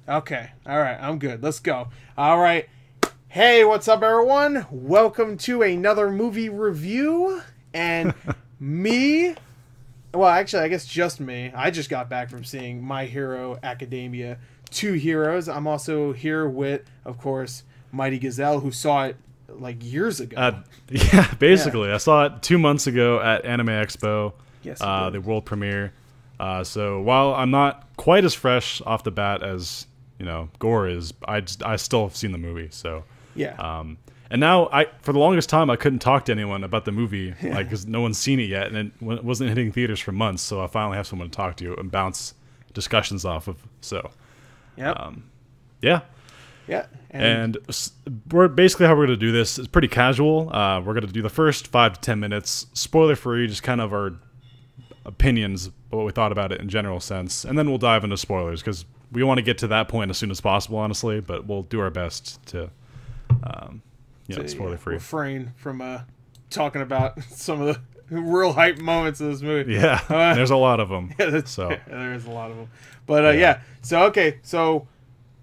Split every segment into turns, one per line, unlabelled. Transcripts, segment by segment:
Okay. All right. I'm good. Let's go. All right. Hey, what's up, everyone? Welcome to another movie review. And me, well, actually, I guess just me. I just got back from seeing My Hero Academia 2 Heroes. I'm also here with, of course, Mighty Gazelle, who saw it like years ago.
Yeah, basically. Yeah. I saw it 2 months ago at Anime Expo,
yes,
the world premiere. So while I'm not quite as fresh off the bat as Gore is, I still have seen the movie. So
yeah.
And now for the longest time I couldn't talk to anyone about the movie, like because no one's seen it yet, and it wasn't hitting theaters for months. So I finally have someone to talk to and bounce discussions off of. So,
yeah.
Yeah. And we're basically how we're going to do this is pretty casual. We're going to do the first 5 to 10 minutes, spoiler free, just kind of our opinions, what we thought about it in general sense, and then we'll dive into spoilers because we want to get to that point as soon as possible, honestly. But we'll do our best to, spoiler free.
Refrain from talking about some of the real hype moments of this movie.
Yeah, there's a lot of them.
Yeah, there is a lot of them. But yeah. So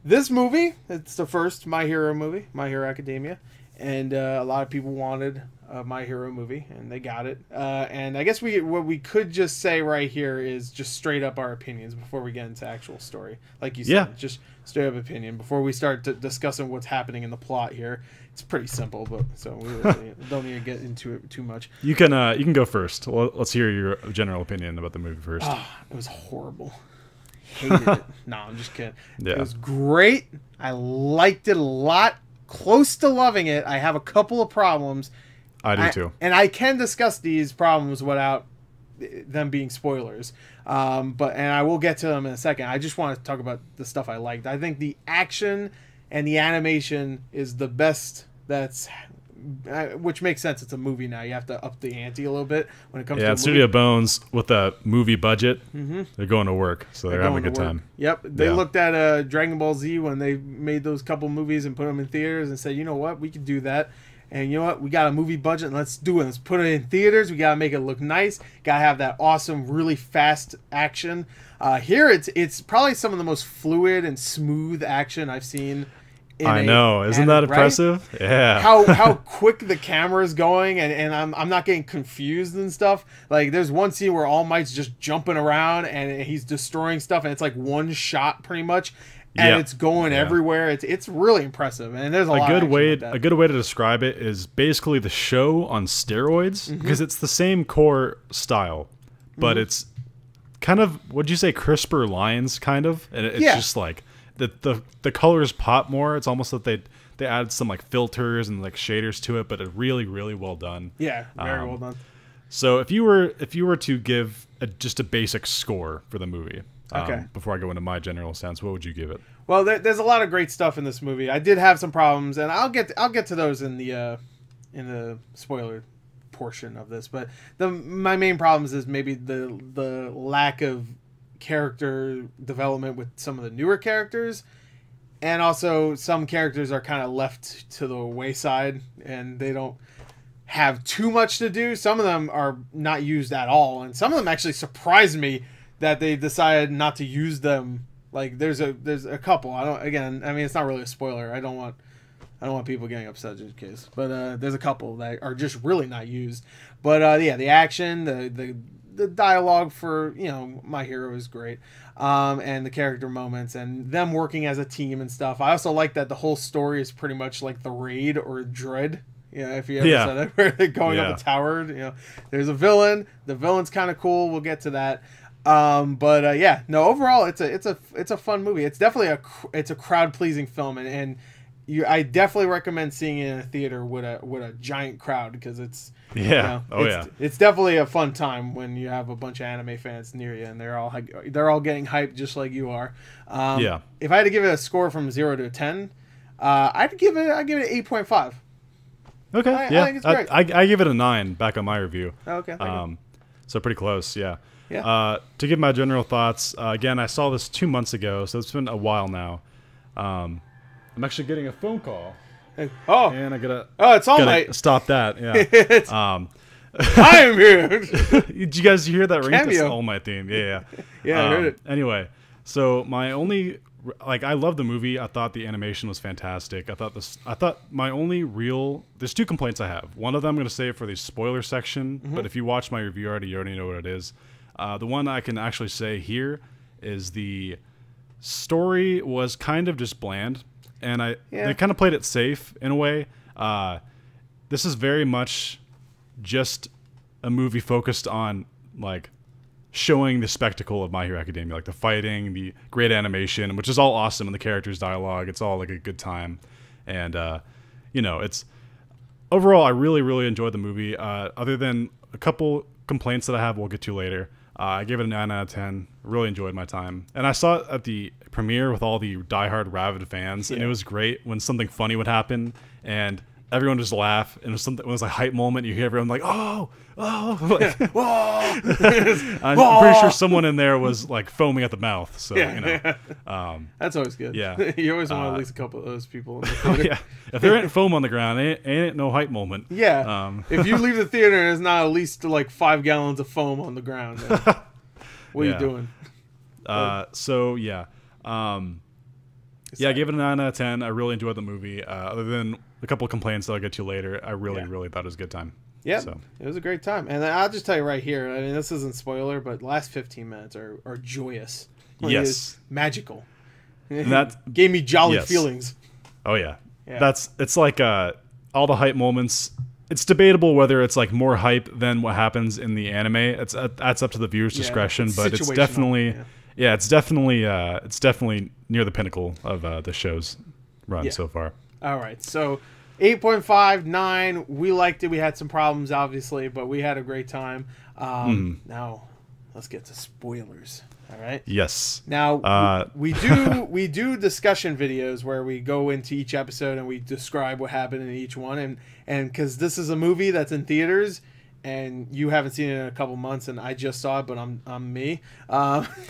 this movie, it's the first My Hero movie, My Hero Academia, and a lot of people wanted a My Hero movie, and they got it. And I guess what we could just say right here is just straight up our opinions before we get into actual story. Like you said, just straight up opinion before we start discussing what's happening in the plot here. It's pretty simple, but so we really don't need to get into it too much.
You can go first. Well, let's hear your general opinion about the movie first.
It was horrible. Hated it. No, I'm just kidding.
Yeah.
It was great. I liked it a lot. Close to loving it. I have a couple of problems.
I do too.
And I can discuss these problems without them being spoilers. And I will get to them in a second. I just want to talk about the stuff I liked. I think the action and the animation is the best which makes sense. It's a movie now. You have to up the ante a little bit when it comes to
Studio Bones with a movie budget. They're going to work, so they're having a good time.
Yep. They looked at Dragon Ball Z when they made those couple movies and put them in theaters and said, you know what, we could do that. And you know what, we got a movie budget and let's do it. Let's put it in theaters. We got to make it look nice. Got to have that awesome, really fast action. Here it's probably some of the most fluid and smooth action I've seen.
I know, isn't that impressive?
Right?
Yeah.
How quick the camera is going, and I'm not getting confused and stuff. Like there's one scene where All Might's just jumping around and he's destroying stuff, and it's like one shot pretty much, and it's going everywhere. It's really impressive, and there's a good way
to describe it is basically the show on steroids because it's the same core style, but it's kind of, would you say, crisper lines, kind of, and it's just like. The colors pop more. It's almost that they added some like filters and like shaders to it, but it's really, really well done.
Yeah, very well done.
So if you were to give just a basic score for the movie, before I go into my general sense, what would you give it?
Well, there's a lot of great stuff in this movie. I did have some problems, and I'll get to those in the spoiler portion of this. But my main problems is maybe the lack of character development with some of the newer characters, and also some characters are kind of left to the wayside and they don't have too much to do. Some of them are not used at all, and some of them actually surprised me that they decided not to use them. Like there's a couple. It's not really a spoiler. I don't want people getting upset just in case, but there's a couple that are just really not used. But the action, the dialogue for My Hero is great, and the character moments and them working as a team and stuff. I also like that the whole story is pretty much like The Raid or Dread. If you ever said it, where they're going up a tower. There's a villain. The villain's kind of cool. We'll get to that. Overall, it's a fun movie. It's definitely a crowd pleasing film, and I definitely recommend seeing it in a theater with a giant crowd because it's. It's definitely a fun time when you have a bunch of anime fans near you and they're all getting hyped just like you are. If I had to give it a score from 0 to 10, I'd give it 8.5.
Okay.
I think it's great.
I give it a 9 back on my review.
Okay.
So pretty close. Yeah.
Yeah.
To give my general thoughts, again, I saw this 2 months ago, so it's been a while now. I'm actually getting a phone call.
Oh,
and I gotta.
Oh, it's All Might.
Stop that. Yeah.
I am here.
Did you guys hear that ring?
Cameo.
That's All Might theme. Yeah.
Yeah, I heard it.
Anyway, So my only, like, I love the movie. I thought the animation was fantastic. I thought my only real, there's two complaints I have. One of them I'm going to save for the spoiler section, but if you watch my review already, you already know what it is. The one I can actually say here is the story was kind of just bland, and they kind of played it safe in a way. This is very much just a movie focused on, like, showing the spectacle of My Hero Academia, like the fighting, the great animation, which is all awesome, and the characters' dialogue. It's all like a good time, and you know, it's overall I really, really enjoyed the movie. Other than a couple complaints that I have, we'll get to later. I gave it a 9 out of 10. Really enjoyed my time, and I saw it at the premiere with all the diehard Ravid fans, and it was great when something funny would happen, and everyone just laugh, and when it was like hype moment, you hear everyone like, oh, like, whoa. I'm pretty sure someone in there was like foaming at the mouth. So you know,
that's always good.
Yeah,
you always want at least a couple of those people. In the
theater. Yeah, if there ain't foam on the ground, ain't no hype moment.
Yeah, if you leave the theater and there's not at least like 5 gallons of foam on the ground, then what are you doing?
So yeah. I gave it a 9 out of 10. I really enjoyed the movie. Other than a couple of complaints that I'll get to later, I really thought it was a good time.
Yeah, so. It was a great time. And I'll just tell you right here, I mean, this isn't spoiler, but the last 15 minutes are joyous.
Yes.
Magical.
That
gave me jolly feelings.
Oh, yeah. It's like all the hype moments. It's debatable whether it's like more hype than what happens in the anime. That's up to the viewer's discretion, but it's definitely... Yeah, it's definitely near the pinnacle of the show's run so far. All
right, so 8.5, 9. We liked it. We had some problems, obviously, but we had a great time. Now, let's get to spoilers. All right.
Yes.
Now we do discussion videos where we go into each episode and we describe what happened in each one, and because this is a movie that's in theaters. And you haven't seen it in a couple months, and I just saw it, but I'm me.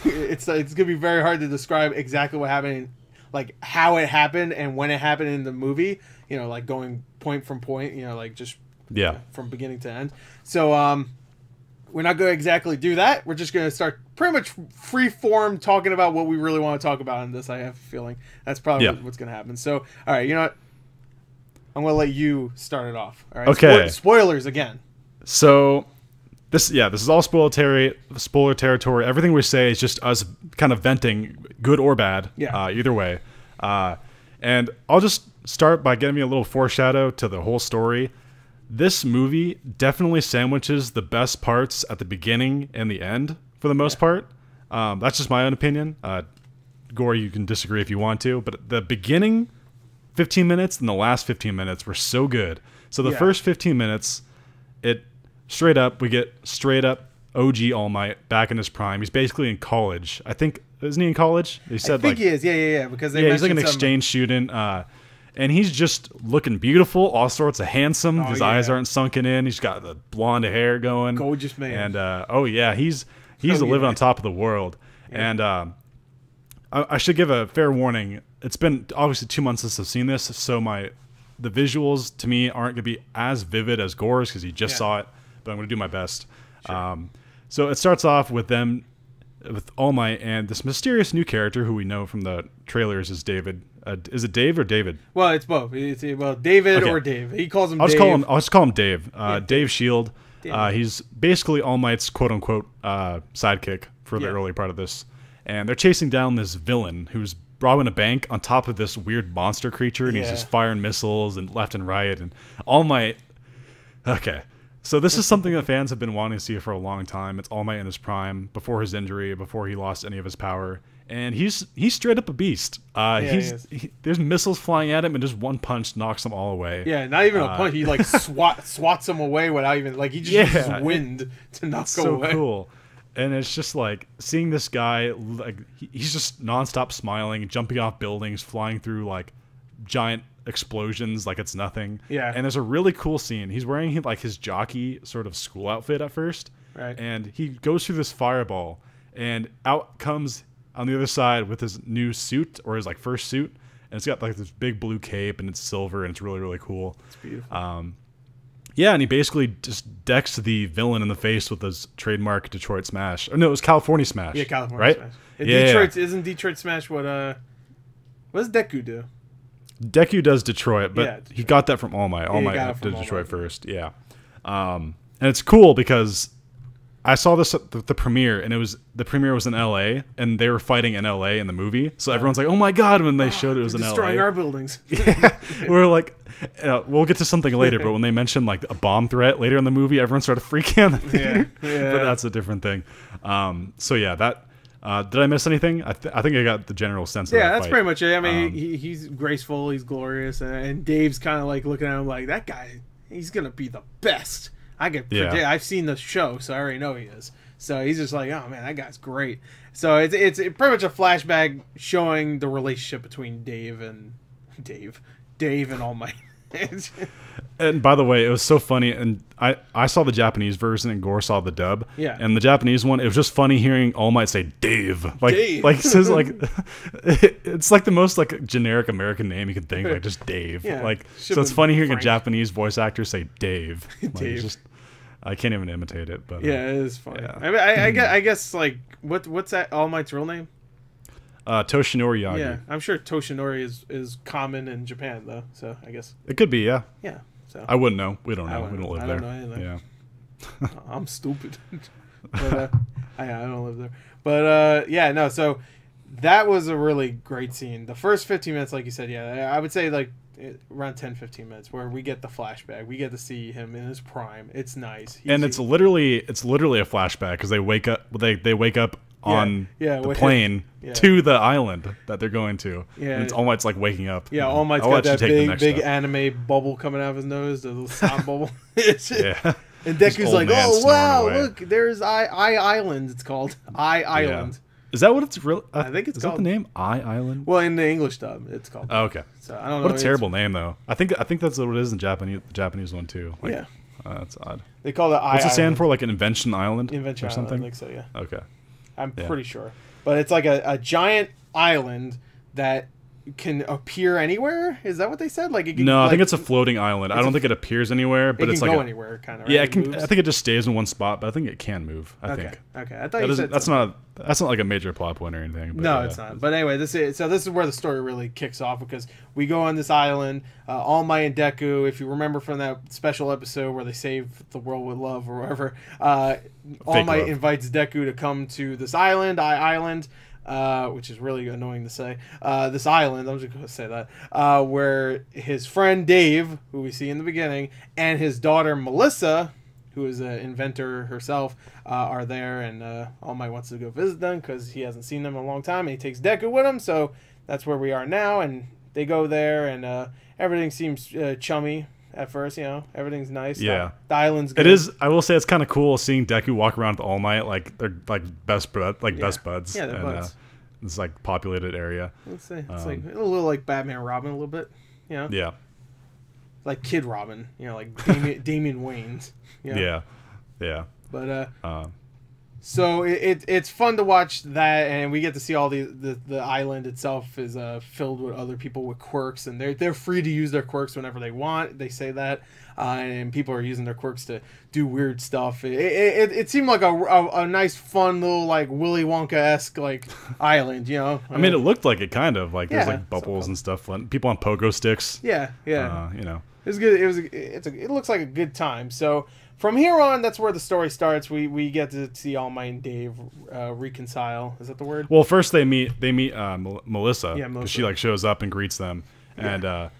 It's gonna be very hard to describe exactly what happened, like how it happened and when it happened in the movie. You know, like going point from point. You know, like just from beginning to end. So we're not going to exactly do that. We're just going to start pretty much free form talking about what we really want to talk about in this. I have a feeling that's probably what's going to happen. So all right, you know what? I'm going to let you start it off. All right.
Okay.
Spoilers again.
So, this is all spoiler territory. Everything we say is just us kind of venting, good or bad. Either way. And I'll just start by giving you a little foreshadow to the whole story. This movie definitely sandwiches the best parts at the beginning and the end for the most part. That's just my own opinion. Gore, you can disagree if you want to, but the beginning 15 minutes and the last 15 minutes were so good. So the first 15 minutes, we get straight up OG All Might back in his prime. He's basically in college. I think, isn't he in college? He said,
I think he is. Yeah. Because
he's like an exchange student. And he's just looking beautiful, all sorts of handsome. His eyes aren't sunken in. He's got the blonde hair going.
Gorgeous man.
And he's living on top of the world. Yeah. And I should give a fair warning. It's been obviously 2 months since I've seen this, so the visuals to me aren't going to be as vivid as Gore's because he just saw it. But I'm going to do my best. Sure. So it starts off with them, with All Might, and this mysterious new character who we know from the trailers is David. Is it Dave or David?
Well, it's both. David or Dave. He calls him Dave.
I'll just call him Dave. Dave Shield. He's basically All Might's quote-unquote sidekick for the early part of this. And they're chasing down this villain who's robbing a bank on top of this weird monster creature, and he's just firing missiles and left and right. And All Might... Okay. So this is something that fans have been wanting to see for a long time. It's All Might in his prime, before his injury, before he lost any of his power. And he's straight up a beast. There's missiles flying at him, and just one punch knocks them all away.
Yeah, not even a punch. He like swats them away without even he just uses wind to knock them away.
So cool. And it's just like seeing this guy, like he's just nonstop smiling, jumping off buildings, flying through like giant explosions like it's nothing.
Yeah.
And there's a really cool scene. He's wearing like his jockey sort of school outfit at first.
Right.
And he goes through this fireball, and out comes on the other side with his new suit, or his like first suit, and it's got like this big blue cape, and it's silver, and it's really, really cool.
It's beautiful.
Yeah, and he basically just decks the villain in the face with his trademark Detroit Smash. Or no, it was California Smash.
Yeah, California
right?
Smash.
Yeah,
Isn't Detroit Smash what does Deku do?
Deku does Detroit, but
Detroit.
he got that from All Might. All
got
Might
it from
did
All
Detroit
Might.
first, yeah. And it's cool because I saw this at the premiere, and the premiere was in L.A., and they were fighting in L.A. in the movie, so everyone's like, oh my god, when they showed it was in L.A.
Destroying our buildings.
Yeah, we're like, we'll get to something later, but when they mentioned like a bomb threat later in the movie, everyone started freaking out.
Yeah.
But that's a different thing. So yeah, that did I miss anything? I think I got the general sense of that
That's
fight.
pretty much it. I mean, he's graceful, he's glorious, and Dave's kind of like looking at him like, that guy, he's gonna be the best. I can predict. I've seen the show, so I already know he is. So he's just like, oh man, that guy's great. So it's pretty much a flashback showing the relationship between Dave and All Might.
And by the way, it was so funny, and I saw the Japanese version and Gore saw the dub.
Yeah.
And the Japanese one, it was just funny hearing All Might say Dave. Like says like it's like the most like generic American name you could think, like just Dave.
Yeah,
like so it's funny hearing a Japanese voice actor say Dave. Like,
Dave.
it's just, I can't even imitate it, but
Yeah, it is funny.
Yeah.
I mean, I guess like what's that All Might's real name?
Toshinori Yagi.
Yeah, I'm sure Toshinori is common in Japan though. So I guess
It could be, yeah.
yeah. So
I wouldn't know. We don't know. We don't live
I
there.
don't know anything.
Yeah.
I'm stupid. But I don't live there. But yeah, no. So that was a really great scene. The first 15 minutes, like you said, yeah, I would say like around 10-15 minutes where we get the flashback. We get to see him in his prime. It's nice.
It's literally a flashback because they wake up. They wake up on the plane to the island that they're going to.
Yeah,
and it's All Might's like waking up.
Yeah, All Might's got that big anime bubble coming out of his nose, the little sound bubble.
Yeah.
And Deku's like, oh wow, look, there's I Island. It's called I Island.
Is that what it's real?
I think it's called.
Is that the name? I Island.
Well, in the English dub, it's called.
Oh, okay.
So I don't know.
What a terrible name, though. I think that's what it is in Japanese. The Japanese one too. Like,
yeah.
That's odd.
They call it I.
What's it stand
Island.
for? Like an invention island?
Invention
or something?
Island, I think so. Yeah.
Okay.
I'm pretty sure, but it's like a giant island that can appear anywhere. Is that what they said? Like it can,
no,
like,
I think it's a floating island. I don't think it appears anywhere, but
it
it's
can
like
go anywhere, kind of. Right?
Yeah, it can. I think it just stays in one spot, but I think it can move. I think.
Okay. I thought you said
that's not like a major plot point or anything. But
no, it's not. But anyway, this is where the story really kicks off because we go on this island. All Might and Deku, if you remember from that special episode where they save the world with love or whatever, All Might invites Deku to come to this island, Island. Which is really annoying to say. This island, I'm just going to say that, where his friend Dave, who we see in the beginning, and his daughter Melissa, who is an inventor herself, are there, and All Might wants to go visit them because he hasn't seen them in a long time, and he takes Deku with him, so that's where we are now, and they go there, and everything seems chummy. At first, everything's nice.
Yeah,
the island's good.
It is. I will say it's kind of cool seeing Deku walk around with All Might like they're like best buds.
Yeah, they're buds.
It's like populated area.
Let's say it's like a little like Batman and Robin a little bit.
Yeah.
Like Kid Robin. Like Damian Wayans.
Yeah.
But so it's fun to watch that, and we get to see all the island itself is filled with other people with quirks, and they're free to use their quirks whenever they want. They say that, and people are using their quirks to do weird stuff. It seemed like a nice, fun little like Willy Wonka-esque like island,
I mean, it looked like it kind of like there's like bubbles and stuff. People on pogo sticks.
Yeah.
It
was good. It looks like a good time. So. From here on, that's where the story starts. We get to see All Might and Dave reconcile. Is that the word?
Well, first they meet Melissa.
Yeah,
because she like shows up and greets them. And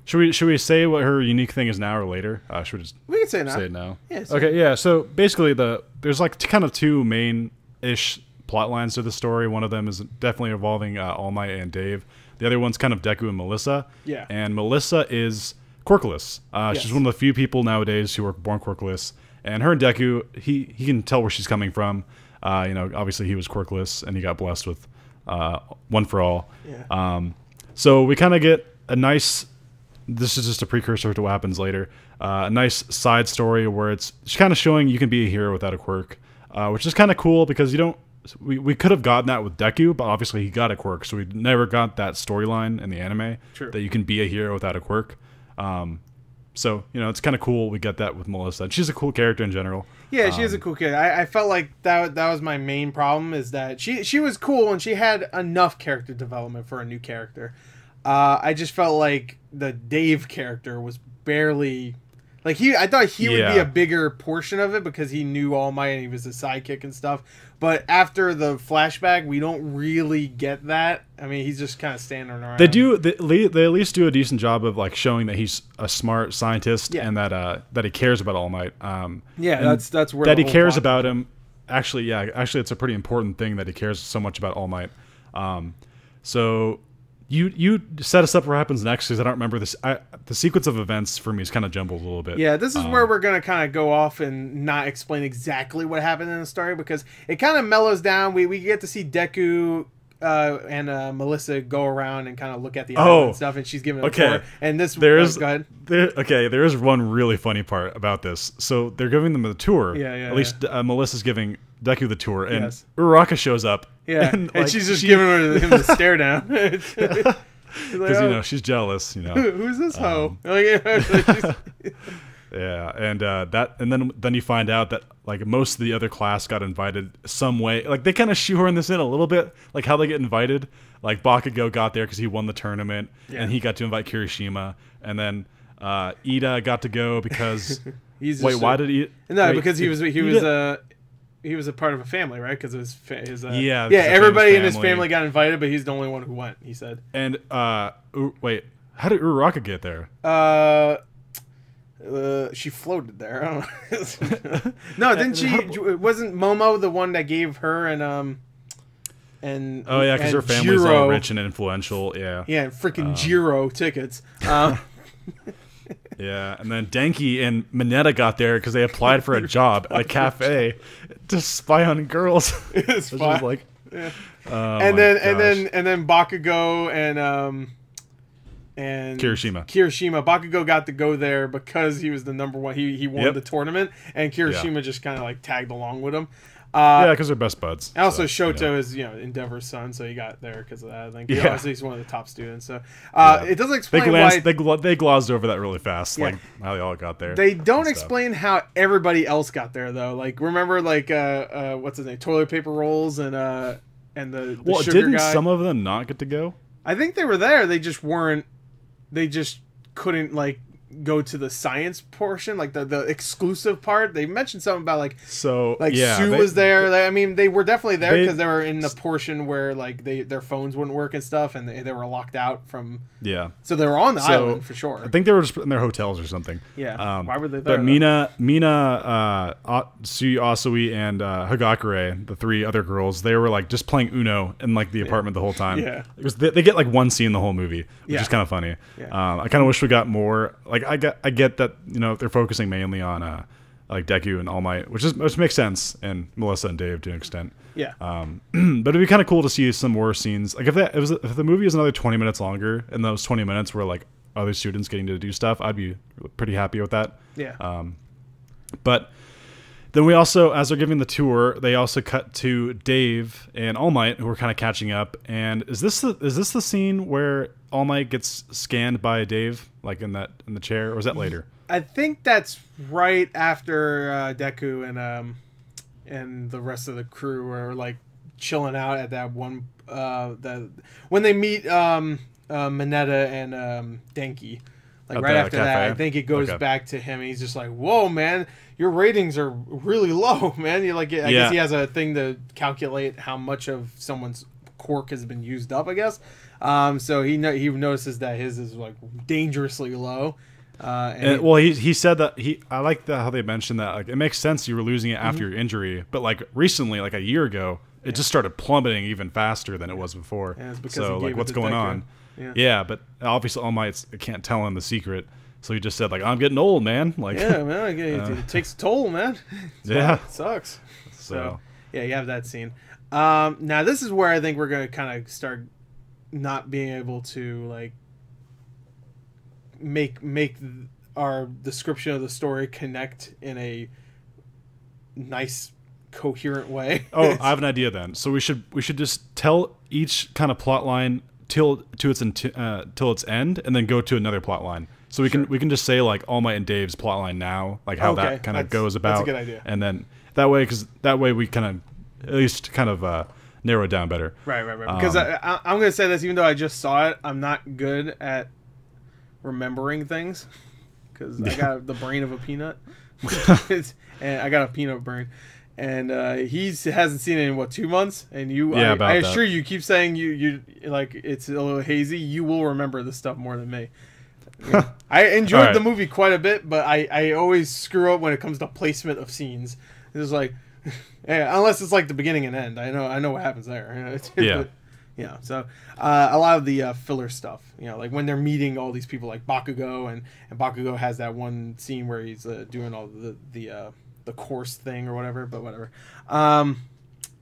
should we say what her unique thing is now or later? Should we just
can say it now.
Say it now.
Yeah.
Okay. Yeah. So basically, there's like kind of two main-ish plot lines to the story. One of them is definitely involving All Might and Dave. The other one's kind of Deku and Melissa.
Yeah.
And Melissa is quirkless. She's one of the few people nowadays who are born quirkless. And her and Deku, he can tell where she's coming from. Obviously he was quirkless and he got blessed with One for All.
Yeah.
So we kind of get a nice. This is just a precursor to what happens later. A nice side story where it's kind of showing you can be a hero without a quirk, which is kind of cool because you don't. We could have gotten that with Deku, but obviously he got a quirk, so we never got that storyline in the anime.
True.
That you can be a hero without a quirk. So it's kind of cool. We get that with Melissa. She's a cool character in general.
Yeah, she is a cool kid. I felt like that was my main problem, is that she was cool and she had enough character development for a new character. I just felt like the Dave character was barely like I thought he would be a bigger portion of it because he knew All Might and he was a sidekick and stuff. But after the flashback, we don't really get that. I mean, he's just kind of standing around.
They at least do a decent job of like showing that he's a smart scientist and that he cares about All Might.
That's where
that he cares about him. Actually, it's a pretty important thing that he cares so much about All Might. So you set us up for what happens next, because I don't remember this. The sequence of events for me is kind of jumbled a little bit.
Yeah, this is where we're going to kind of go off and not explain exactly what happened in the story, because it kind of mellows down. We get to see Deku and Melissa go around and kind of look at the island and stuff, and she's giving a tour. And this go ahead.
There is one really funny part about this. So they're giving them the tour.
At
least Melissa's giving Deku the tour, and Uraraka shows up.
Yeah, and she's just giving him the stare down.
Because she's jealous.
Who's this hoe?
Yeah, and then you find out that like most of the other class got invited some way. Like they kind of shoehorn this in a little bit, like how they get invited. Like Bakugo got there because he won the tournament, and he got to invite Kirishima, and then Ida got to go because why did he?
No, because he was a part of a family, right? Because his everybody in his family got invited, but he's the only one who went. He said. And
how did Uraraka get there?
She floated there. I don't know. No, didn't she? Wasn't Momo the one that gave her and
because her family's all rich and influential. Yeah,
freaking Jiro tickets.
Yeah, and then Denki and Mineta got there because they applied for a job at a cafe to spy on girls.
And then Bakugo and Kirishima. Bakugo got to go there because he was the number one. He won the tournament, and Kirishima just kind of like tagged along with him.
Because they're best buds.
And also, Shoto is Endeavor's son, so he got there because of that. I think he's one of the top students. So it doesn't explain why
they glozed over that really fast, like how they all got there.
They don't explain how everybody else got there though. Like remember, like what's his name, toilet paper rolls and the sugar
didn't
guy.
Some of them not get to go?
I think they were there. They just weren't. They just couldn't like go to the science portion, like the exclusive part. They mentioned something about Sue was there. I mean, they were definitely there because they were in the portion where like their phones wouldn't work and stuff, and they were locked out from. Yeah. So they were on the island for sure.
I think they were just in their hotels or something.
Yeah. Why were they there?
But Mina, Sui Asui, and Hagakure, the three other girls, they were like just playing Uno in like the apartment the whole time.
Yeah.
They get like one scene the whole movie, which is kind of funny. Yeah. I kind of wish we got more. Like I get that they're focusing mainly on like Deku and All Might, which makes sense, and Melissa and Dave to an extent.
Yeah.
But it'd be kind of cool to see some more scenes. Like if the movie is another 20 minutes longer, and those 20 minutes were like other students getting to do stuff, I'd be pretty happy with that.
Yeah.
But then we also, as they're giving the tour, they also cut to Dave and All Might, who are kind of catching up. And is this the scene where All Might gets scanned by Dave, like in the chair, or is that later?
I think that's right after Deku and the rest of the crew are like chilling out at that one when they meet Mineta and Denki. Like right after that, I think it goes back to him, and he's just like, "Whoa, man, your ratings are really low, man." I guess he has a thing to calculate how much of someone's quirk has been used up, I guess. So he notices that his is like dangerously low.
He said that I like how they mentioned that like it makes sense you were losing it after your injury, but like recently, like a year ago, it just started plummeting even faster than it was before.
Yeah, it's because
so like what's going on? Yeah, but obviously All Might can't tell him the secret, so he just said like I'm getting old, man. Like
man, it takes a toll, man. It sucks.
So
you have that scene. Now this is where I think we're gonna kind of start not being able to like make our description of the story connect in a nice, coherent way.
I have an idea then. So we should just tell each kind of plot line till its end, and then go to another plot line. So we can just say like All Might and Dave's plot line now, like how that kind of goes about.
That's a good idea.
And then that way we kind of at least kind of narrow it down better.
Right. Because I'm gonna say this, even though I just saw it, I'm not good at remembering things because I got the brain of a peanut, and I got a peanut brain. And he hasn't seen it in 2 months, and I assure you keep saying you like it's a little hazy. You will remember this stuff more than me. Yeah. I enjoyed the movie quite a bit, but I always screw up when it comes to placement of scenes. It's like, yeah, unless it's like the beginning and end. I know what happens there.
Yeah.
But, so a lot of the filler stuff, like when they're meeting all these people like Bakugo, and Bakugo has that one scene where he's doing all the course thing or whatever, but whatever.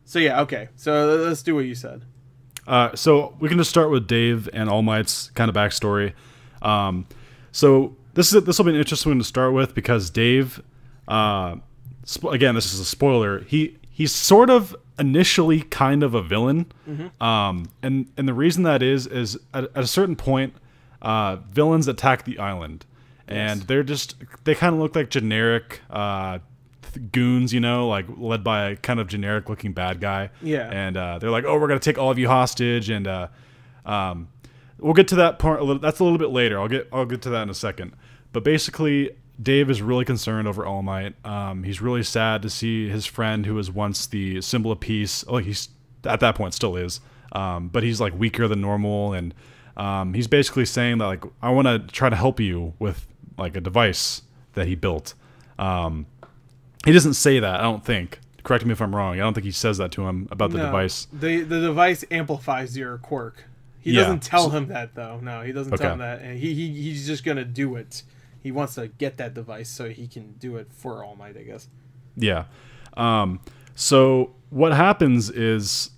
So yeah, okay. So let's do what you said.
So we can just start with Dave and All Might's kind of backstory. So this will be an interesting one to start with because Dave, again, this is a spoiler. He's sort of initially kind of a villain. Mm-hmm. And the reason that is at a certain point, villains attack the island, and they kind of look like generic, goons, like led by a kind of generic looking bad guy.
Yeah.
And they're like, oh, we're gonna take all of you hostage, and we'll get to that part. That's a little bit later. I'll get to that in a second. But basically, Dave is really concerned over All Might. He's really sad to see his friend, who was once the symbol of peace. Oh, he's at that point still is, but he's like weaker than normal, and he's basically saying that like I want to try to help you with like a device that he built. He doesn't say that, I don't think. Correct me if I'm wrong. I don't think he says that to him about the device.
The device amplifies your quirk. He doesn't tell him that, though. No, he doesn't tell him that. And he's just going to do it. He wants to get that device so he can do it for All Might, I guess.
Yeah. So what happens is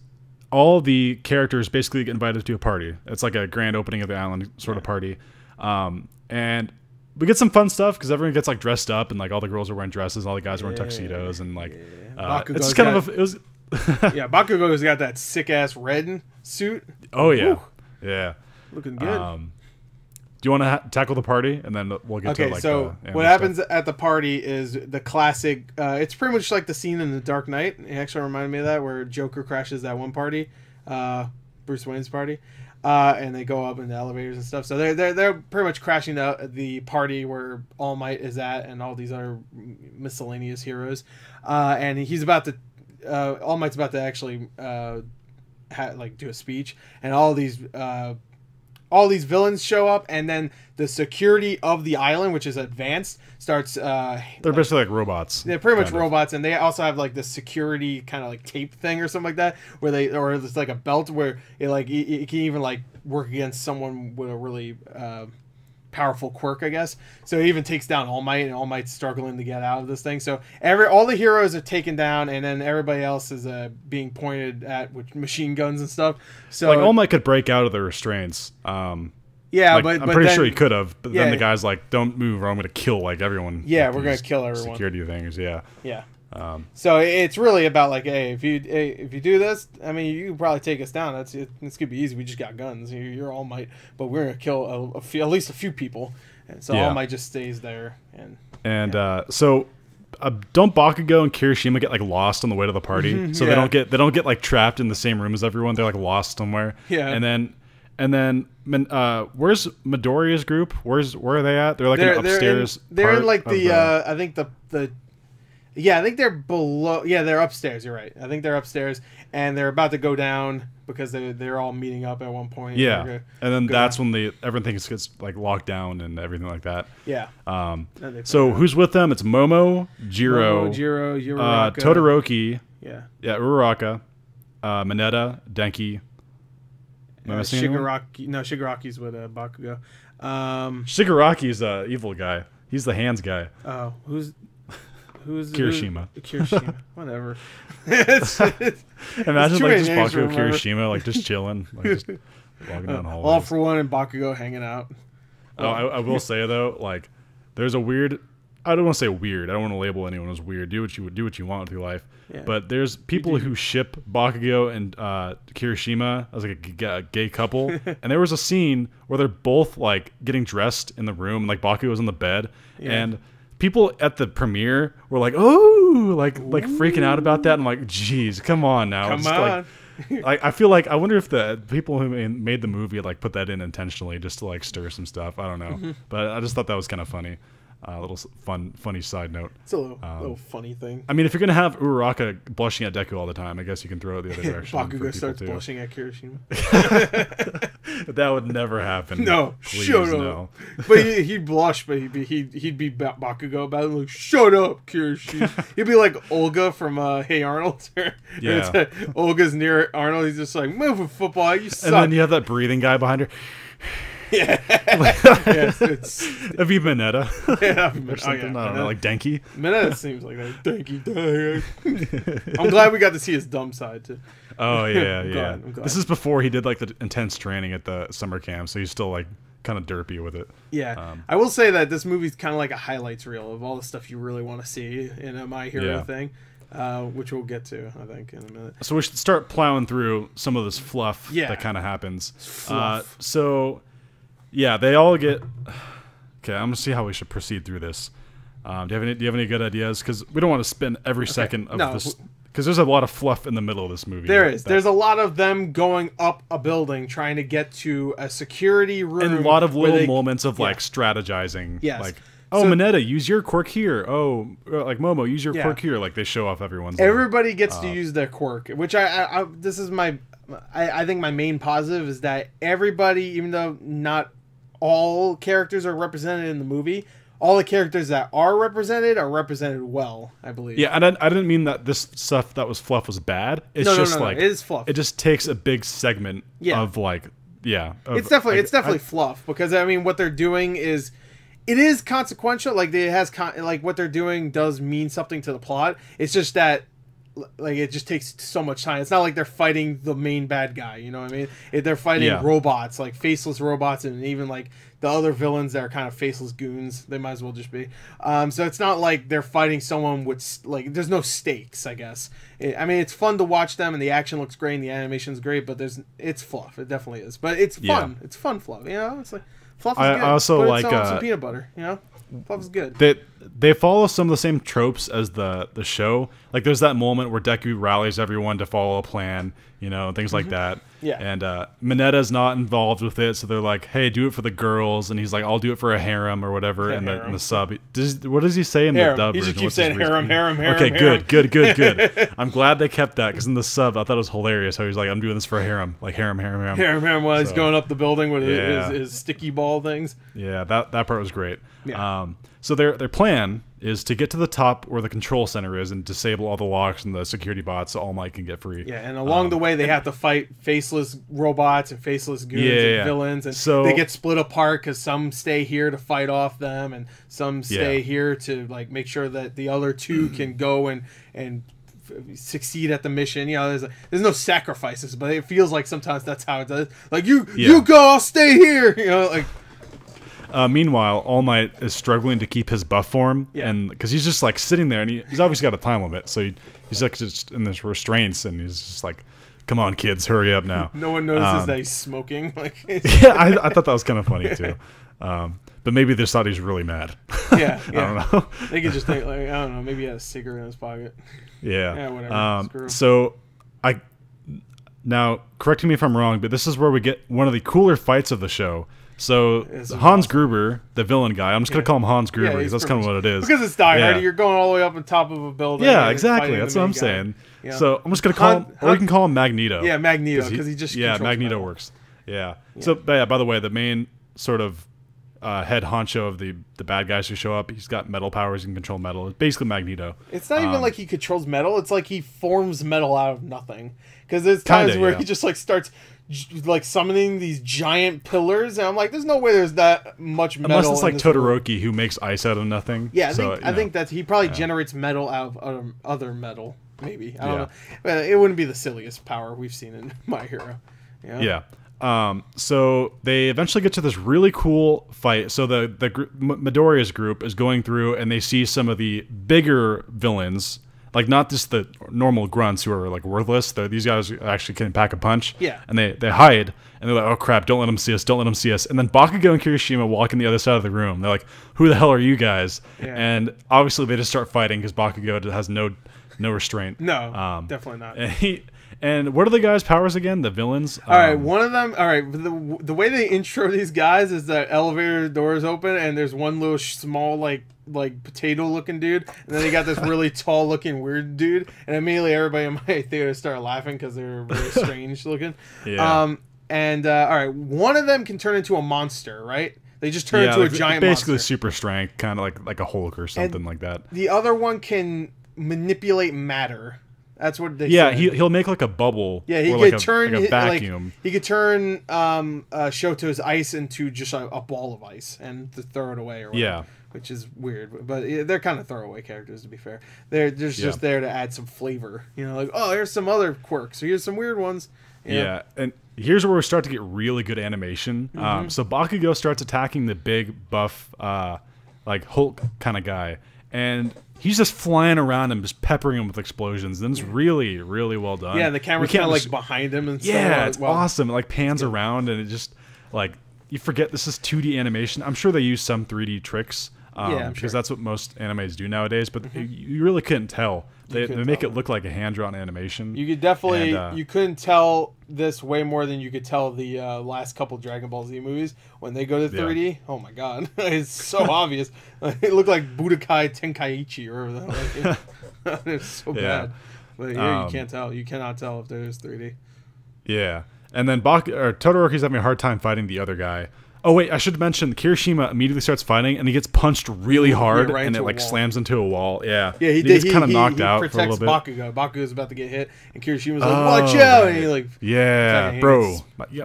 all the characters basically get invited to a party. It's like a grand opening of the island sort of party. And we get some fun stuff because everyone gets like dressed up, and like all the girls are wearing dresses, all the guys are wearing tuxedos, and like it's kind of it was.
Yeah, Bakugo's got that sick ass red suit.
Oh yeah,
Woo.
Yeah,
looking good.
Do you want to tackle the party, and then we'll get to like
so what happens at the party is the classic. It's pretty much like the scene in The Dark Knight. It actually reminded me of that, where Joker crashes that one party, Bruce Wayne's party. And they go up in the elevators and stuff. So they're pretty much crashing the party where All Might is at, and all these other miscellaneous heroes. And he's about to, All Might's about to actually do a speech, and all these villains show up, and then the security of the island, which is advanced, starts.
They're basically like robots.
They're pretty much robots, and they also have like the security kind of like tape thing or something like that, or it's like a belt where it can even like work against someone with a really powerful quirk, I guess. So it even takes down All Might, and All Might's struggling to get out of this thing. So all the heroes are taken down, and then everybody else is being pointed at with machine guns and stuff. So
like All Might could break out of the restraints.
Yeah,
I'm pretty sure he could have, but then the guy's like, "Don't move, or I'm going to kill like everyone."
Yeah, we're going to kill everyone.
Security things, yeah.
Yeah. So it's really about like, hey, if you do this, I mean, you can probably take us down. It's gonna be easy. We just got guns. You're All Might, but we're gonna kill at least a few people. And so All Might just stays there.
So don't Bakugo and Kirishima get like lost on the way to the party? So they don't get like trapped in the same room as everyone. They're like lost somewhere.
Yeah.
And then where's Midoriya's group? Where are they at? They're like upstairs.
They're in like I think I think they're below. Yeah, they're upstairs. You're right. I think they're upstairs, and they're about to go down because they're all meeting up at one point.
Yeah, and then that's when everything gets like locked down and everything like that.
Yeah.
So who's with them? It's Momo, Jiro,
Uraraka,
Todoroki.
Yeah.
Yeah, Uraraka, Mineta, Denki.
Shigaraki. No, Shigaraki's with Bakugo.
Shigaraki's the evil guy. He's the hands guy.
Oh, who's
Kirishima.
Kirishima. Whatever.
Imagine like just Bakugo Kirishima like just chilling, like just walking down hallways.
All for one and Bakugo hanging out.
Oh, I will say though, like there's a weird I don't want to say weird. I don't want to label anyone as weird. Do what you want with your life. Yeah. But there's people who ship Bakugo and Kirishima as like a gay couple, and there was a scene where they're both like getting dressed in the room, and like Bakugo's on the bed, and people at the premiere were like, "Oh," like freaking out about that. I'm like, "Geez, come on now."
Come on.
Like, I feel like I wonder if the people who made the movie like put that in intentionally just to like stir some stuff. I don't know, but I just thought that was kind of funny. A little funny side note.
It's a little funny thing.
I mean, if you're gonna have Uraraka blushing at Deku all the time, I guess you can throw it the other direction.
Bakugo starts blushing at Kirishima.
That would never happen.
No,
please,
shut up.
no.
But he'd blush, but he'd be Bakugo about it, like, shut up, Kirishima. He'd be like Olga from Hey Arnold.
Yeah.
Olga's near Arnold. He's just like, move a football. You suck.
And then you have that breathing guy behind her.
Yeah. Yes,
It'd be Mineta.
Yeah,
or something. I don't know, like Denki.
Mineta seems like that. Denki. I'm glad we got to see his dumb side too.
Oh yeah, yeah.
I'm glad.
This is before he did like the intense training at the summer camp, so he's still like kind of derpy with it.
Yeah, I will say that this movie's kind of like a highlights reel of all the stuff you really want to see in a My Hero thing. Which we'll get to, I think, in a minute.
So we should start plowing through some of this fluff that kind of happens. So, yeah, they all get... Okay, I'm going to see how we should proceed through this. Do you have any good ideas? Because we don't want to spend every second of this... Because there's a lot of fluff in the middle of this movie.
There is. There's a lot of them going up a building, trying to get to a security room.
And a lot of little moments of, like, strategizing.
Yes.
Like, oh, Mineta, use your quirk here. Oh, like Momo, use your quirk here. Like they show off everyone's.
Everybody gets to use their quirk, which this is I think my main positive is that everybody, even though not all characters are represented in the movie, all the characters that are represented well, I believe.
Yeah, and I didn't mean that this stuff that was fluff was bad. It's just like
it is fluff.
It just takes a big segment of like
it's definitely fluff because I mean what they're doing is. It is consequential, like it has like what they're doing does mean something to the plot. It's just that, like it just takes so much time. It's not like they're fighting the main bad guy, you know what I mean? They're fighting robots, like faceless robots, and even like the other villains that are kind of faceless goons. They might as well just be. So it's not like they're fighting someone with like there's no stakes, I guess. I mean, it's fun to watch them, and the action looks great, and the animation's great, but it's fluff. It definitely is, but it's fun. It's fun fluff, you know. It's like. Fluff is good.
I also
put
like
some peanut butter. You know, fluff is good.
They follow some of the same tropes as the show. Like there's that moment where Deku rallies everyone to follow a plan. You know, things like that.
Yeah.
And Mineta's not involved with it, so they're like, "Hey, do it for the girls," and he's like, "I'll do it for a harem or whatever." In the sub, what does he say in the dub?
He just keeps saying harem.
Okay, good. I'm glad they kept that because in the sub, I thought it was hilarious how he's like, "I'm doing this for a harem," like harem.
While he's going up the building with his sticky ball things.
Yeah, that part was great.
Yeah.
So their plan is to get to the top where the control center is and disable all the locks and the security bots so All Might can get free.
Yeah, and along the way they have to fight faceless robots and faceless goons and villains, and so they get split apart because some stay here to fight off them, and some stay here to like make sure that the other two can go and succeed at the mission. You know, there's no sacrifices, but it feels like sometimes that's how it does. Like you go, I'll stay here. You know, like.
Meanwhile, All Might is struggling to keep his buff form, and because he's just like sitting there, and he's obviously got a time limit, so he's like just in this restraints, and he's just like, "Come on, kids, hurry up now."
No one notices that he's smoking. Like,
yeah, I thought that was kind of funny too, but maybe they thought he's really mad.
Yeah,
I don't know.
They could just think like, I don't know, maybe he had a cigarette in his pocket.
Yeah,
whatever.
So now correct me if I'm wrong, but this is where we get one of the cooler fights of the show. So Hans Gruber, the villain guy, I'm just gonna call him Hans Gruber because that's kind of what it is.
Because it's Die Hard, you're going all the way up on top of a building.
Yeah, exactly. That's what I'm saying. Yeah. So I'm just gonna call him, or we can call him Magneto.
Yeah, Magneto, because he just
Magneto works. Yeah. So by the way, the main sort of head honcho of the bad guys who show up, he's got metal powers and control metal. It's basically Magneto.
It's not even like he controls metal. It's like he forms metal out of nothing. Because there's times where he just like starts like summoning these giant pillars, and I'm like, there's no way there's that much metal.
Unless it's like Todoroki who makes ice out of nothing.
Yeah, I think that he probably generates metal out of other metal. Maybe I don't know. But it wouldn't be the silliest power we've seen in My Hero.
Yeah. So they eventually get to this really cool fight. So the Midoriya's group is going through, and they see some of the bigger villains, like not just the normal grunts who are like worthless. These guys actually can pack a punch.
Yeah.
And they hide, and they're like, oh crap, don't let them see us, don't let them see us. And then Bakugo and Kirishima walk in the other side of the room. They're like, who the hell are you guys? Yeah. And obviously they just start fighting because Bakugo has no restraint.
No, definitely not.
And what are the guys' powers again? The villains?
All right, one of them... All right, the way they intro these guys is that elevator doors open, and there's one little small, like potato-looking dude, and then they got this really tall-looking weird dude, and immediately everybody in my theater started laughing because they were very strange-looking. Yeah. All right, one of them can turn into a monster, right? They just turn into a giant
basically
monster.
Super strength, kind of like a Hulk or something like that.
The other one can manipulate matter. That's what they
said.
He'll
make like a bubble.
Yeah, he
could
could turn
like a vacuum.
he could turn Shoto's ice into just a ball of ice and to throw it away or whatever. Yeah, which is weird, but they're kind of throwaway characters to be fair. They're just there to add some flavor. You know, like, oh, here's some other quirks. Here's some weird ones.
Yeah, and here's where we start to get really good animation. So Bakugo starts attacking the big buff like Hulk kind of guy, and he's just flying around and just peppering him with explosions. And it's really, really well done.
Yeah, the camera's kind of like behind him and stuff.
Yeah, it's awesome. It like pans around and it just like you forget this is 2D animation. I'm sure they use some 3D tricks because that's what most animes do nowadays. But you really couldn't tell. They make it look like a hand-drawn animation.
You could definitely you couldn't tell this way more than you could tell the last couple Dragon Ball Z movies when they go to 3D. Yeah. Oh my god, it's so obvious. It looked like Budokai Tenkaichi or whatever. It's so bad. But here you can't tell. You cannot tell if there's 3D.
Yeah, and then Todoroki's having a hard time fighting the other guy. Oh wait, I should mention Kirishima immediately starts fighting and he gets punched really hard and it like slams into a wall. Yeah,
yeah, he
gets kind of knocked out for a little bit.
Bakugo. Bakugo's about to get hit and Kirishima's like, "Watch out!" And he like,
"Yeah, bro,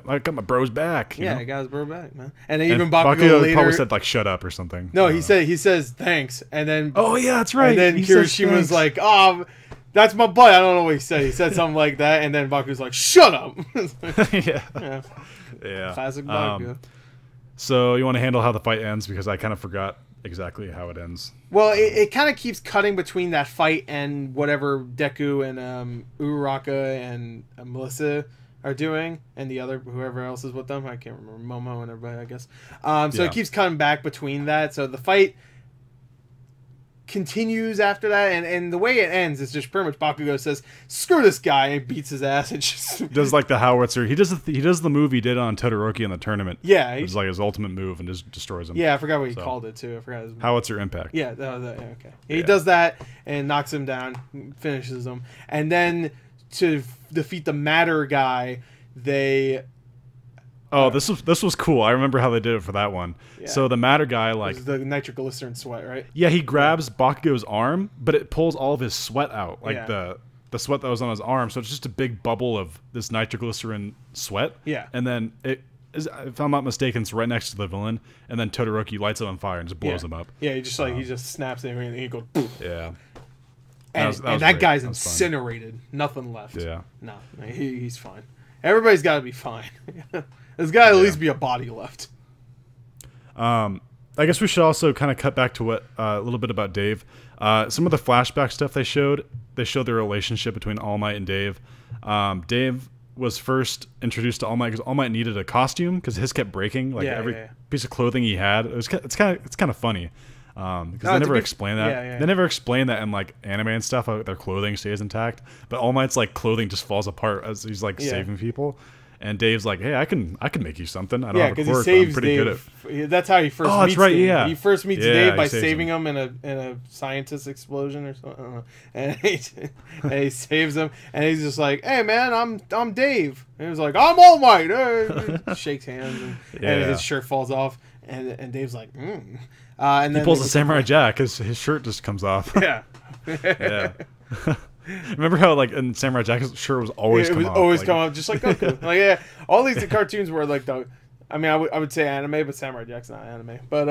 I got my bro's back."
Yeah, I got his bro back, man. And then even Bakugo later
probably said like, "Shut up" or something.
No, he says thanks, and then
yeah, that's right.
And then Kirishima's like, "Oh, that's my butt." I don't know what he said. He said something like that, and then Bakugo's like, "Shut up."
Yeah.
Classic Bakugo.
So you want to handle how the fight ends because I kind of forgot exactly how it ends.
Well, it kind of keeps cutting between that fight and whatever Deku and Uraraka and Melissa are doing, and the other whoever else is with them. I can't remember, Momo and everybody, I guess. So it keeps cutting back between that. So the fight continues after that, and the way it ends is just pretty much Bakugo says, "Screw this guy," and beats his ass and just
does like the howitzer. He does the move he did on Todoroki in the tournament.
Yeah,
it's like his ultimate move and just destroys him.
Yeah, I forgot what he called it too. I forgot his
howitzer impact.
Yeah, okay. He does that and knocks him down, finishes him, and then to defeat the Matter guy, they.
Oh, this was cool. I remember how they did it for that one. Yeah. So the Matter guy, like
the nitroglycerin sweat, right?
Yeah, he grabs Bakugo's arm, but it pulls all of his sweat out, like the sweat that was on his arm. So it's just a big bubble of this nitroglycerin sweat.
Yeah,
and then it is, if I'm not mistaken, it's right next to the villain, and then Todoroki lights it on fire and just blows him up.
Yeah, he just snaps everything and he goes. Poof.
Yeah.
And that guy's incinerated. Nothing left.
Yeah.
No, he's fine. Everybody's got to be fine. There's got to at least be a body left.
I guess we should also kind of cut back to what a little bit about Dave. Some of the flashback stuff they showed the relationship between All Might and Dave. Dave was first introduced to All Might because All Might needed a costume because his kept breaking. Like every piece of clothing he had, it's kind of funny. Because they never explain that. They never explain that in like anime and stuff. How their clothing stays intact, but All Might's like clothing just falls apart as he's like saving people. And Dave's like, "Hey, I can make you something. I don't have a quirk, but I'm pretty good
at." That's how he first meets Dave.
Yeah.
He first meets Dave by saving him in a scientist explosion or something. And he saves him, and he's just like, "Hey, man, I'm Dave." And he was like, "I'm All Might." Shakes hands, and his shirt falls off, and Dave's like, and then
he pulls a Samurai Jack. His shirt just comes off.
Yeah.
Yeah. Remember how like in Samurai Jack's shirt was always come off,
just like Goku. Like all these cartoons were like I mean, I would say anime, but Samurai Jack's not anime. But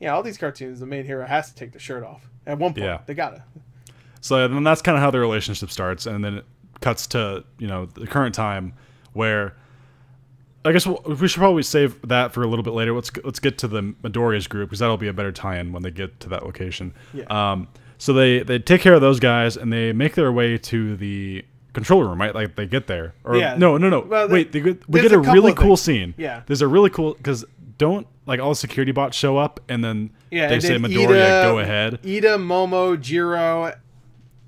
all these cartoons, the main hero has to take the shirt off at one point. Yeah. They gotta.
So then that's kind of how their relationship starts, and then it cuts to the current time where I guess we should probably save that for a little bit later. Let's get to the Midoriya's group, because that'll be a better tie-in when they get to that location.
Yeah.
So they take care of those guys, and they make their way to the control room, right? Like they get there. Or,
yeah.
No.
Well,
wait, we get a really cool scene.
Yeah.
There's a really cool, because don't like all the security bots show up, and then they say Midoriya, go ahead.
Ida, Momo, Jiro,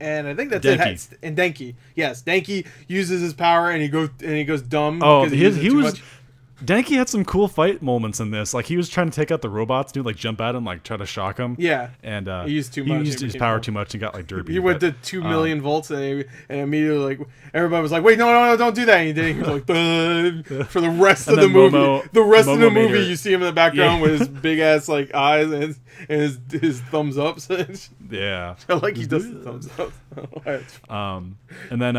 and I think that's
Denki.
it. And Denki. Yes, Denki uses his power and he goes dumb.
Oh,
he was.
Denki had some cool fight moments in this. Like he was trying to take out the robots, dude. Like jump at him, like try to shock him.
Yeah,
and
he used too much.
He used his power too much and got like derpy.
He went to 2 million volts and immediately like everybody was like, "Wait, no, don't do that!" And he did. He was like, for the rest of the movie. Of the movie, you see him in the background with his big ass like eyes and his thumbs ups.
Yeah,
I like he does the thumbs up.
And then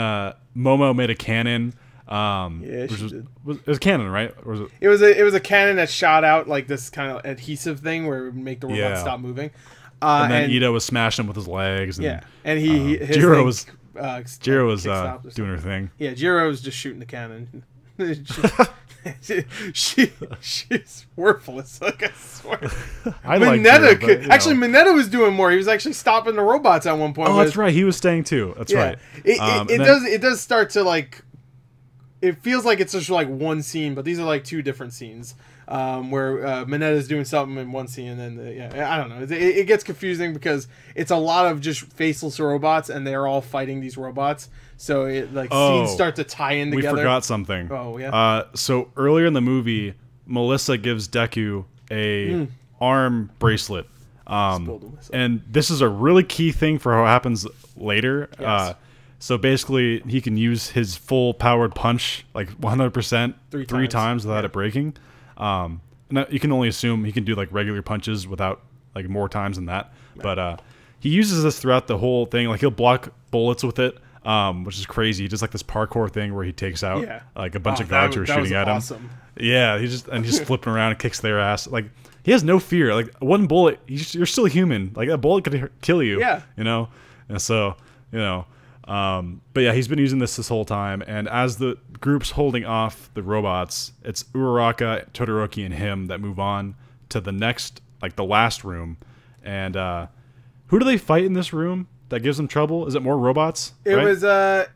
Momo made a cannon.
Yeah,
it was canon, right? Or was it?
It was a cannon that shot out like this kind of adhesive thing where it would make the robot stop moving.
And then Ida was smashing him with his legs. And,
and
Jiro was doing her thing.
Yeah, Jiro was just shooting the cannon. She's worthless. Like I swear. Mineta was doing more. He was actually stopping the robots at one point.
Oh, that's right. He was staying too. That's right.
It does start to like. It feels like it's just like one scene, but these are like two different scenes where Mineta's doing something in one scene, and then I don't know. It gets confusing because it's a lot of just faceless robots, and they're all fighting these robots. So scenes start to tie in together.
We forgot something.
Oh yeah.
So earlier in the movie, Melissa gives Deku a arm bracelet, and this is a really key thing for what happens later.
Yes.
So basically, he can use his full powered punch like 100% three times without it breaking. And you can only assume he can do like regular punches without like more times than that. Right. But he uses this throughout the whole thing. Like he'll block bullets with it, which is crazy. He does like this parkour thing where he takes out like a bunch of guards who are shooting at him. Yeah, he's just flipping around and kicks their ass. Like he has no fear. Like one bullet, you're still human. Like a bullet could kill you.
Yeah,
And so but yeah, he's been using this whole time, and as the group's holding off the robots, it's Uraraka, Todoroki, and him that move on to the next, like the last room. And who do they fight in this room that gives them trouble? Is it more robots?
It was I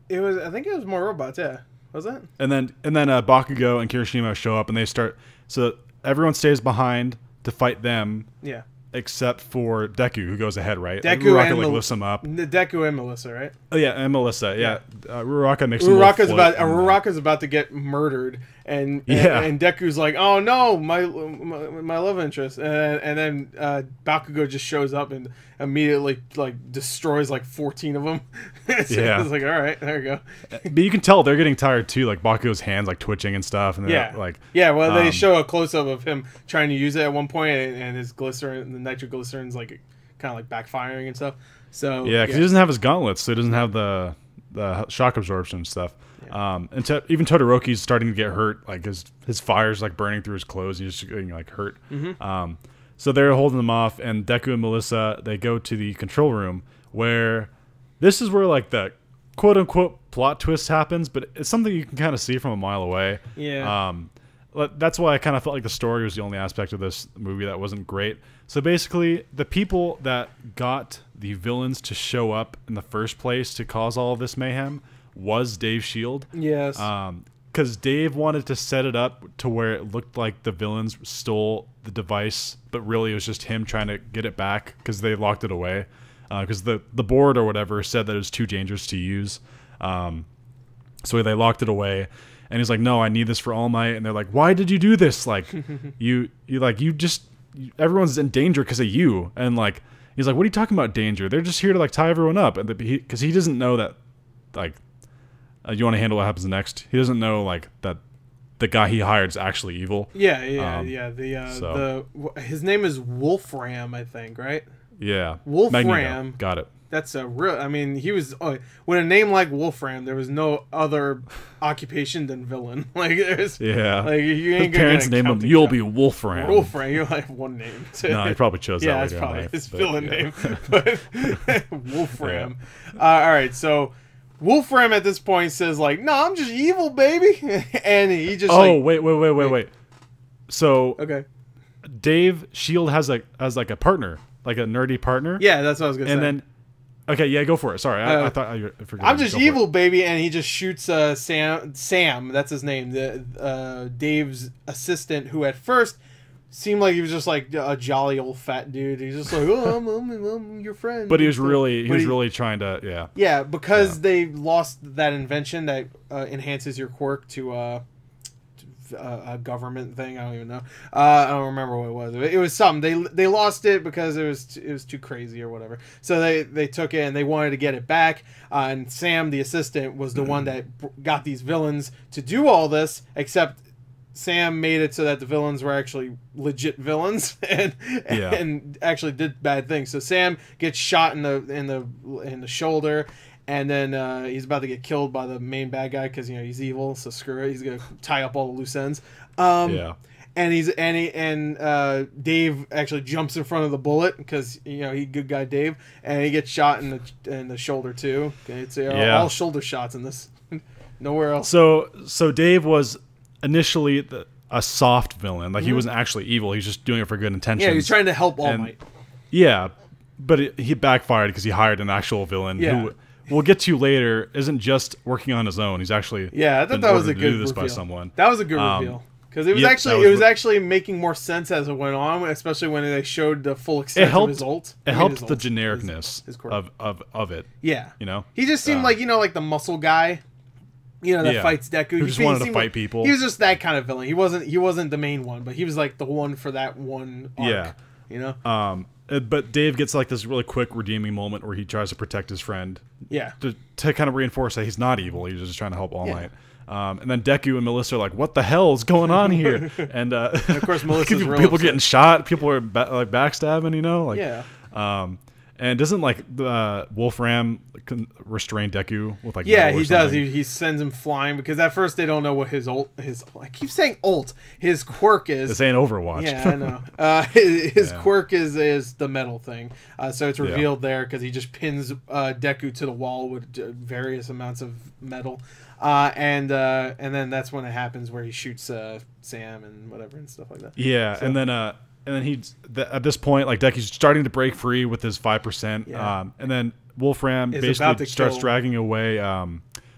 think it was more robots. Yeah, was it?
And then Bakugo and Kirishima show up, and they start. So everyone stays behind to fight them.
Yeah.
Except for Deku, who goes ahead, right?
Deku
Uraraka
and
lifts him up.
Deku and Melissa, right?
Oh yeah, and Melissa. Yeah, Uraraka makes
Uraraka's about to get murdered, and Deku's like, "Oh no, my love interest," and then Bakugo just shows up and immediately like destroys like 14 of them. So it's like, all right, there we go.
But you can tell they're getting tired too. Like Bakugo's hands like twitching and stuff, and
well, they show a close up of him trying to use it at one point, and his glycerin, the nitroglycerin's like kind of like backfiring and stuff. So
because he doesn't have his gauntlets, so he doesn't have the shock absorption and stuff. And even Todoroki's starting to get hurt. Like his fire's like burning through his clothes. He's just getting like hurt.
Mm-hmm.
So they're holding them off, and Deku and Melissa, they go to the control room, where this is where like the quote unquote plot twist happens, but it's something you can kind of see from a mile away.
Yeah.
That's why I kind of felt like the story was the only aspect of this movie that wasn't great. So basically, the people that got the villains to show up in the first place to cause all of this mayhem was Dave Shield.
Yes.
Because Dave wanted to set it up to where it looked like the villains stole the device, but really it was just him trying to get it back because they locked it away. Because the board or whatever said that it was too dangerous to use. So they locked it away. And he's like, no, I need this for All Might. And they're like, why did you do this? Like, everyone's in danger because of you. And like, he's like, what are you talking about danger? They're just here to like tie everyone up. And because he doesn't know that, like, you want to handle what happens next. He doesn't know like that the guy he hired is actually evil.
Yeah. His name is Wolfram, I think, right?
Yeah.
Wolfram.
Magneto. Got it.
That's a real. I mean, he was with a name like Wolfram. There was no other occupation than villain. Like there's, like you ain't
his parents name him. You'll be Wolfram.
Wolfram. You only have one name.
No, he probably chose that.
Yeah, that's probably his villain name. But Wolfram. All right, so Wolfram at this point says like, "No, I'm just evil, baby," and he just
wait. So
okay,
Dave Shield has like a partner, like a nerdy partner.
yeah, that's what I was gonna say.
And then, okay, yeah, go for it. Sorry, I thought I forgot.
I'm just evil, baby, and he just shoots Sam. That's his name, the Dave's assistant, who at first seemed like he was just like a jolly old fat dude. He's just like, "Oh, I'm your friend."
But he was really trying to,
yeah, because they lost that invention that enhances your quirk to a government thing. I don't even know. I don't remember what it was. It was something. They lost it because it was too crazy or whatever. So they took it and they wanted to get it back. And Sam, the assistant, was the one that got these villains to do all this. Except Sam made it so that the villains were actually legit villains and actually did bad things. So Sam gets shot in the shoulder. And then he's about to get killed by the main bad guy because he's evil. So screw it. He's gonna tie up all the loose ends. And Dave actually jumps in front of the bullet because he good guy Dave, and he gets shot in the shoulder too. Okay, it's all shoulder shots in this. Nowhere else.
So Dave was initially a soft villain. Like he wasn't actually evil. He was just doing it for good intentions.
Yeah, he was trying to help All Might.
Yeah, but he backfired because he hired an actual villain who we'll get to later isn't just working on his own. He's actually
I thought that was a good reveal.
By someone.
That was a good reveal because it was actually making more sense as it went on, especially when they showed the full extent of his ult.
It helped the genericness of it.
Yeah, he just seemed like like the muscle guy. That fights Deku.
He just wanted to fight people.
He was just that kind of villain. He wasn't the main one, but he was like the one for that one arc.
But Dave gets like this really quick redeeming moment where he tries to protect his friend.
Yeah.
To kind of reinforce that he's not evil. He's just trying to help All Might. And then Deku and Melissa are like, "What the hell is going on here?" And of
course, Melissa's
people getting shot. People are like backstabbing. And doesn't Wolfram restrain Deku with like
he does. He sends him flying because at first they don't know what his I keep saying ult. His quirk is.
It's saying Overwatch.
Yeah, I know. His quirk is the metal thing. So it's revealed there because he just pins Deku to the wall with various amounts of metal. And then that's when it happens where he shoots Sam and whatever and stuff like that.
Yeah, so. And then he's at this point, like Deku's starting to break free with his 5%. And then Wolfram basically starts dragging away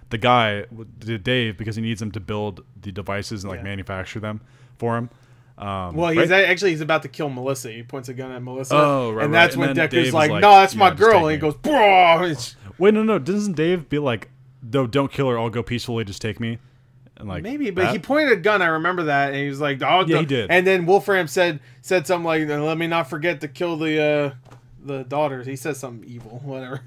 the guy, Dave, because he needs him to build the devices and manufacture them for him.
He's about to kill Melissa. He points a gun at Melissa.
Oh, right.
And that's when Deku's like, "No, that's my girl." And he goes, "Bro."
Wait, no. Doesn't Dave be like, "No, don't kill her. I'll go peacefully. Just take me." And
maybe, but he pointed a gun. I remember that, and he was like, "Oh,
he did."
And then Wolfram said something like, "Let me not forget to kill the daughters." He says something evil, whatever.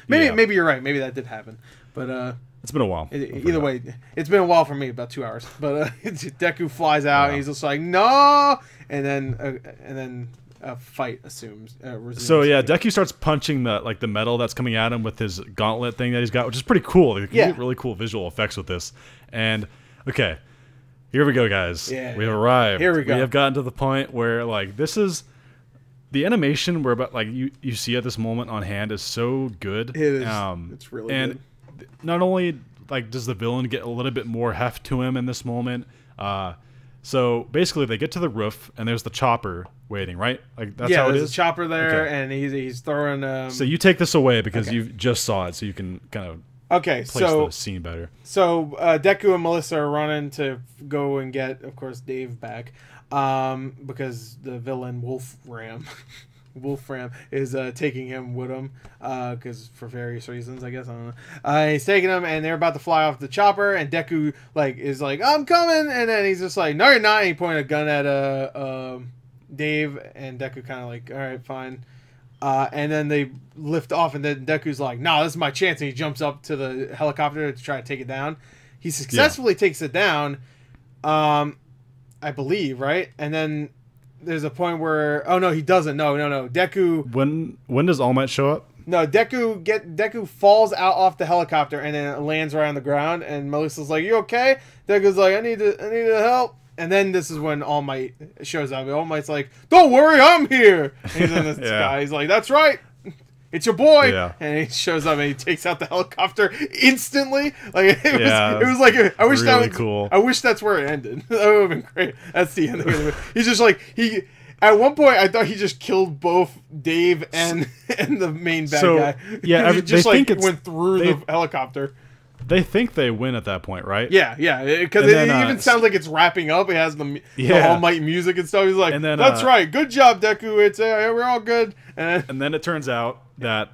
Maybe you're right. Maybe that did happen, but
it's been a while.
Either way, it's been a while for me, about 2 hours. But Deku flies out, and he's just like, "No!" And then a fight resumes.
So Deku starts punching the metal that's coming at him with his gauntlet thing that he's got, which is pretty cool. You get really cool visual effects with this. And okay, here we go, guys.
Yeah,
we have arrived.
Here we go.
We have gotten to the point where this is the animation we're about. You see at this moment on hand is so good.
It is. It's really good.
And not only does the villain get a little bit more heft to him in this moment. So basically, they get to the roof and there's the chopper waiting, right? That's how it is.
There's a chopper there, and he's throwing.
So you take this away because you just saw it, so you can kind of.
Okay,
place the scene better.
So Deku and Melissa are running to go and get, of course, Dave back, because the villain Wolfram is taking him with him, because for various reasons, I guess, I don't know. He's taking him, and they're about to fly off the chopper, and Deku is like, "I'm coming," and then he's just like, "No, you're not." And he pointed a gun at Dave, and Deku kind of like, "All right, fine." And then they lift off, and then Deku's like, "No, this is my chance." And he jumps up to the helicopter to try to take it down. He successfully takes it down, I believe, right? And then there's a point where, oh no, he doesn't. No. Deku.
When does All Might show up?
No, Deku falls out off the helicopter, and then it lands right on the ground. And Melissa's like, "You okay?" Deku's like, I need to help." And then this is when All Might shows up. All Might's like, "Don't worry, I'm here." And he's in the sky. He's like, "That's right." it's your boy.
Yeah.
And he shows up and he takes out the helicopter instantly. Like it was like I wish
really
that was
cool.
I wish that's where it ended. That would have been great. That's the ending of the movie. He's just like at one point, I thought he just killed both Dave and the main bad guy.
Yeah,
he just
they
like
think
went through the helicopter.
They think they win at that point, right?
Yeah, because it even sounds like it's wrapping up. It has the All Might music and stuff. He's like, and then, "That's right, good job, Deku. It's we're all good."
And then it turns out that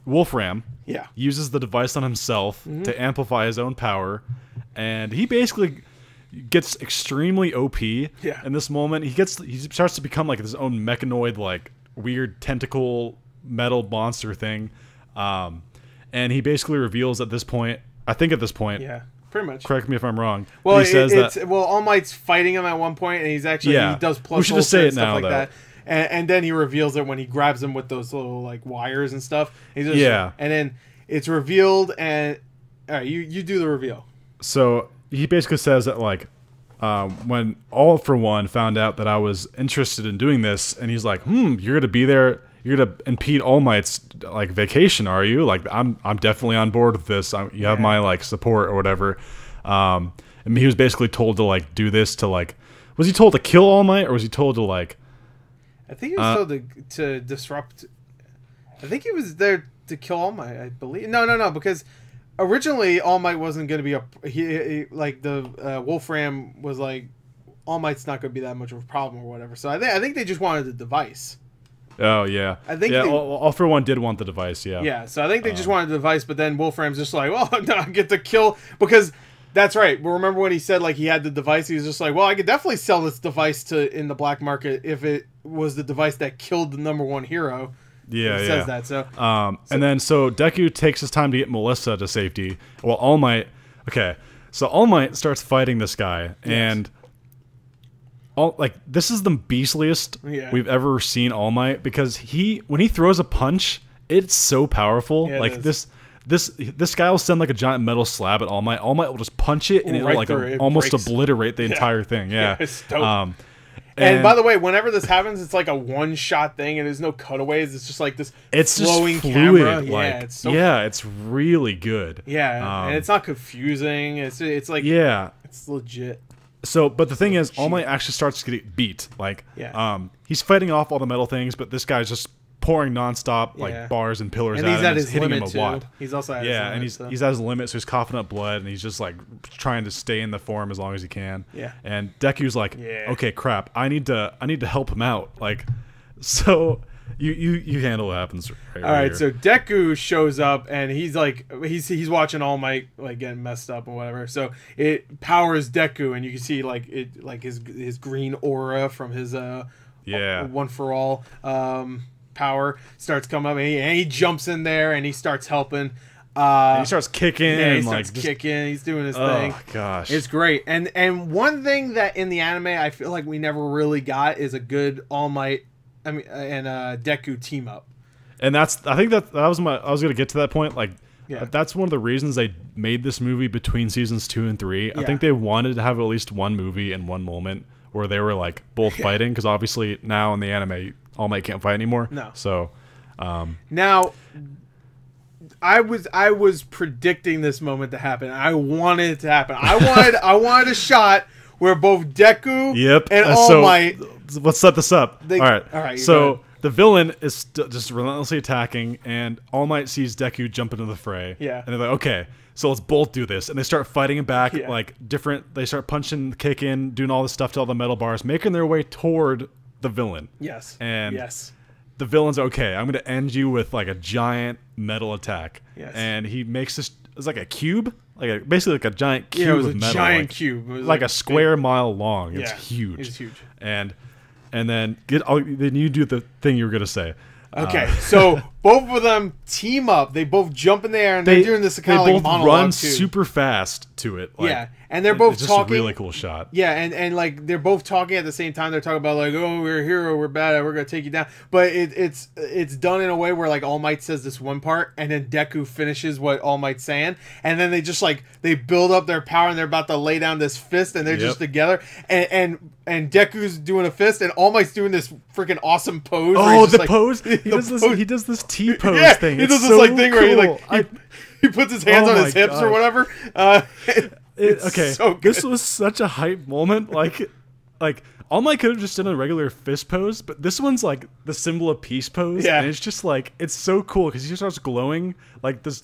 Wolfram uses the device on himself to amplify his own power, and he basically gets extremely OP in this moment. He starts to become like his own mechanoid, like weird tentacle metal monster thing, and he basically reveals at this point. I think at this point,
yeah, pretty much.
Correct me if I'm wrong.
Well,
he says that
All Might's fighting him at one point, and he's actually he does plus.
We should just say it now, though.
That. And then he reveals it when he grabs him with those little like wires and stuff. He's just, and then it's revealed, and all right, you do the reveal.
So he basically says that like when All For One found out that I was interested in doing this, and he's like, you're gonna be there. You're gonna impede All Might's like vacation, are you? Like I'm definitely on board with this. You have my like support or whatever. And he was basically told to like do this to like. Was he told to kill All Might or was he told to like?
I think he was told to disrupt. I think he was there to kill All Might. I believe. No, because originally All Might wasn't gonna be he like the Wolfram was like All Might's not gonna be that much of a problem or whatever. So I think they just wanted the device.
Oh yeah,
I think
All For One did want the device. Yeah,
so I think they just wanted the device, but then Wolfram's just like, well, no, I get to kill because that's right. Well, remember when he said like he had the device? He was just like, well, I could definitely sell this device in the black market if it was the device that killed the #1 hero.
Yeah,
he says that. So
and then Deku takes his time to get Melissa to safety. Well, All Might. Okay, so All Might starts fighting this guy and. This is the beastliest we've ever seen All Might because when he throws a punch, it's so powerful. Yeah, like this guy will send like a giant metal slab at All Might. All Might will just punch it and it'll like almost obliterate the entire thing. Yeah.
It's dope. And by the way, whenever this happens, it's like a one-shot thing, and there's no cutaways. It's just like this flowing camera.
It's really good.
Yeah, and it's not confusing. It's like it's legit.
So, but the thing is, All Might actually starts to get beat. Like, he's fighting off all the metal things, but this guy's just pouring nonstop like bars and pillars
and
at
he's
him.
At his
hitting him a
too.
wad.
He's also at his limit,
and he's at his limit, so he's coughing up blood, and he's just like trying to stay in the form as long as he can.
Yeah.
And Deku's like, okay, crap, I need to help him out. Like, so. You handle what happens.
All right, so Deku shows up and he's like he's watching All Might like getting messed up and whatever. So it powers Deku and you can see like it like his green aura from his One For All power starts coming up and he jumps in there and he starts helping.
And he starts kicking.
Yeah, he starts kicking. He's doing his thing.
Oh gosh,
it's great. And one thing that in the anime I feel like we never really got is a good All Might. and Deku team up, and
I think that was I was gonna get to that point. Like, that's one of the reasons they made this movie between seasons 2 and 3. I think they wanted to have at least one movie and one moment where they were like both fighting, because obviously now in the anime, All Might can't fight anymore.
No,
so
now I was predicting this moment to happen. I wanted it to happen. I wanted a shot where both Deku and All Might.
Let's set this up. All right. So the villain is just relentlessly attacking, and All Might sees Deku jump into the fray.
Yeah.
And they're like, okay, so let's both do this. And they start fighting him back, like different. They start punching, kicking, doing all this stuff to all the metal bars, making their way toward the villain.
Yes.
And the villain's okay. I'm going to end you with like a giant metal attack.
Yes.
And he makes this. It's like a cube. Basically like a giant cube
it was
of
a
metal.
Giant cube. It was
like a square mile long. It's huge.
It's huge.
And then then you do the thing you were gonna say.
Okay, so both of them team up. They both jump in the air and they're doing this kind of like monologue.
They both run
too.
super fast to it. Like,
and they're both
it's
talking.
Just a really cool shot.
Yeah, and like they're both talking at the same time. They're talking about like, oh, we're a hero, we're bad, we're gonna take you down. But it's done in a way where like All Might says this one part, and then Deku finishes what All Might's saying, and then they just like they build up their power, and they're about to lay down this fist, and they're just together, and Deku's doing a fist, and All Might's doing this freaking awesome pose.
Oh, the pose! He does this T-pose
Yeah,
thing.
he
It's
does this
so
like thing where
cool.
he puts his hands
Oh
on
my
his hips or
God.
whatever.
Okay,
so good.
this was such a hype moment. Like All Might could have just done a regular fist pose, but this one's like the symbol of peace pose,
Yeah.
and it's just like it's so cool because he just starts glowing like this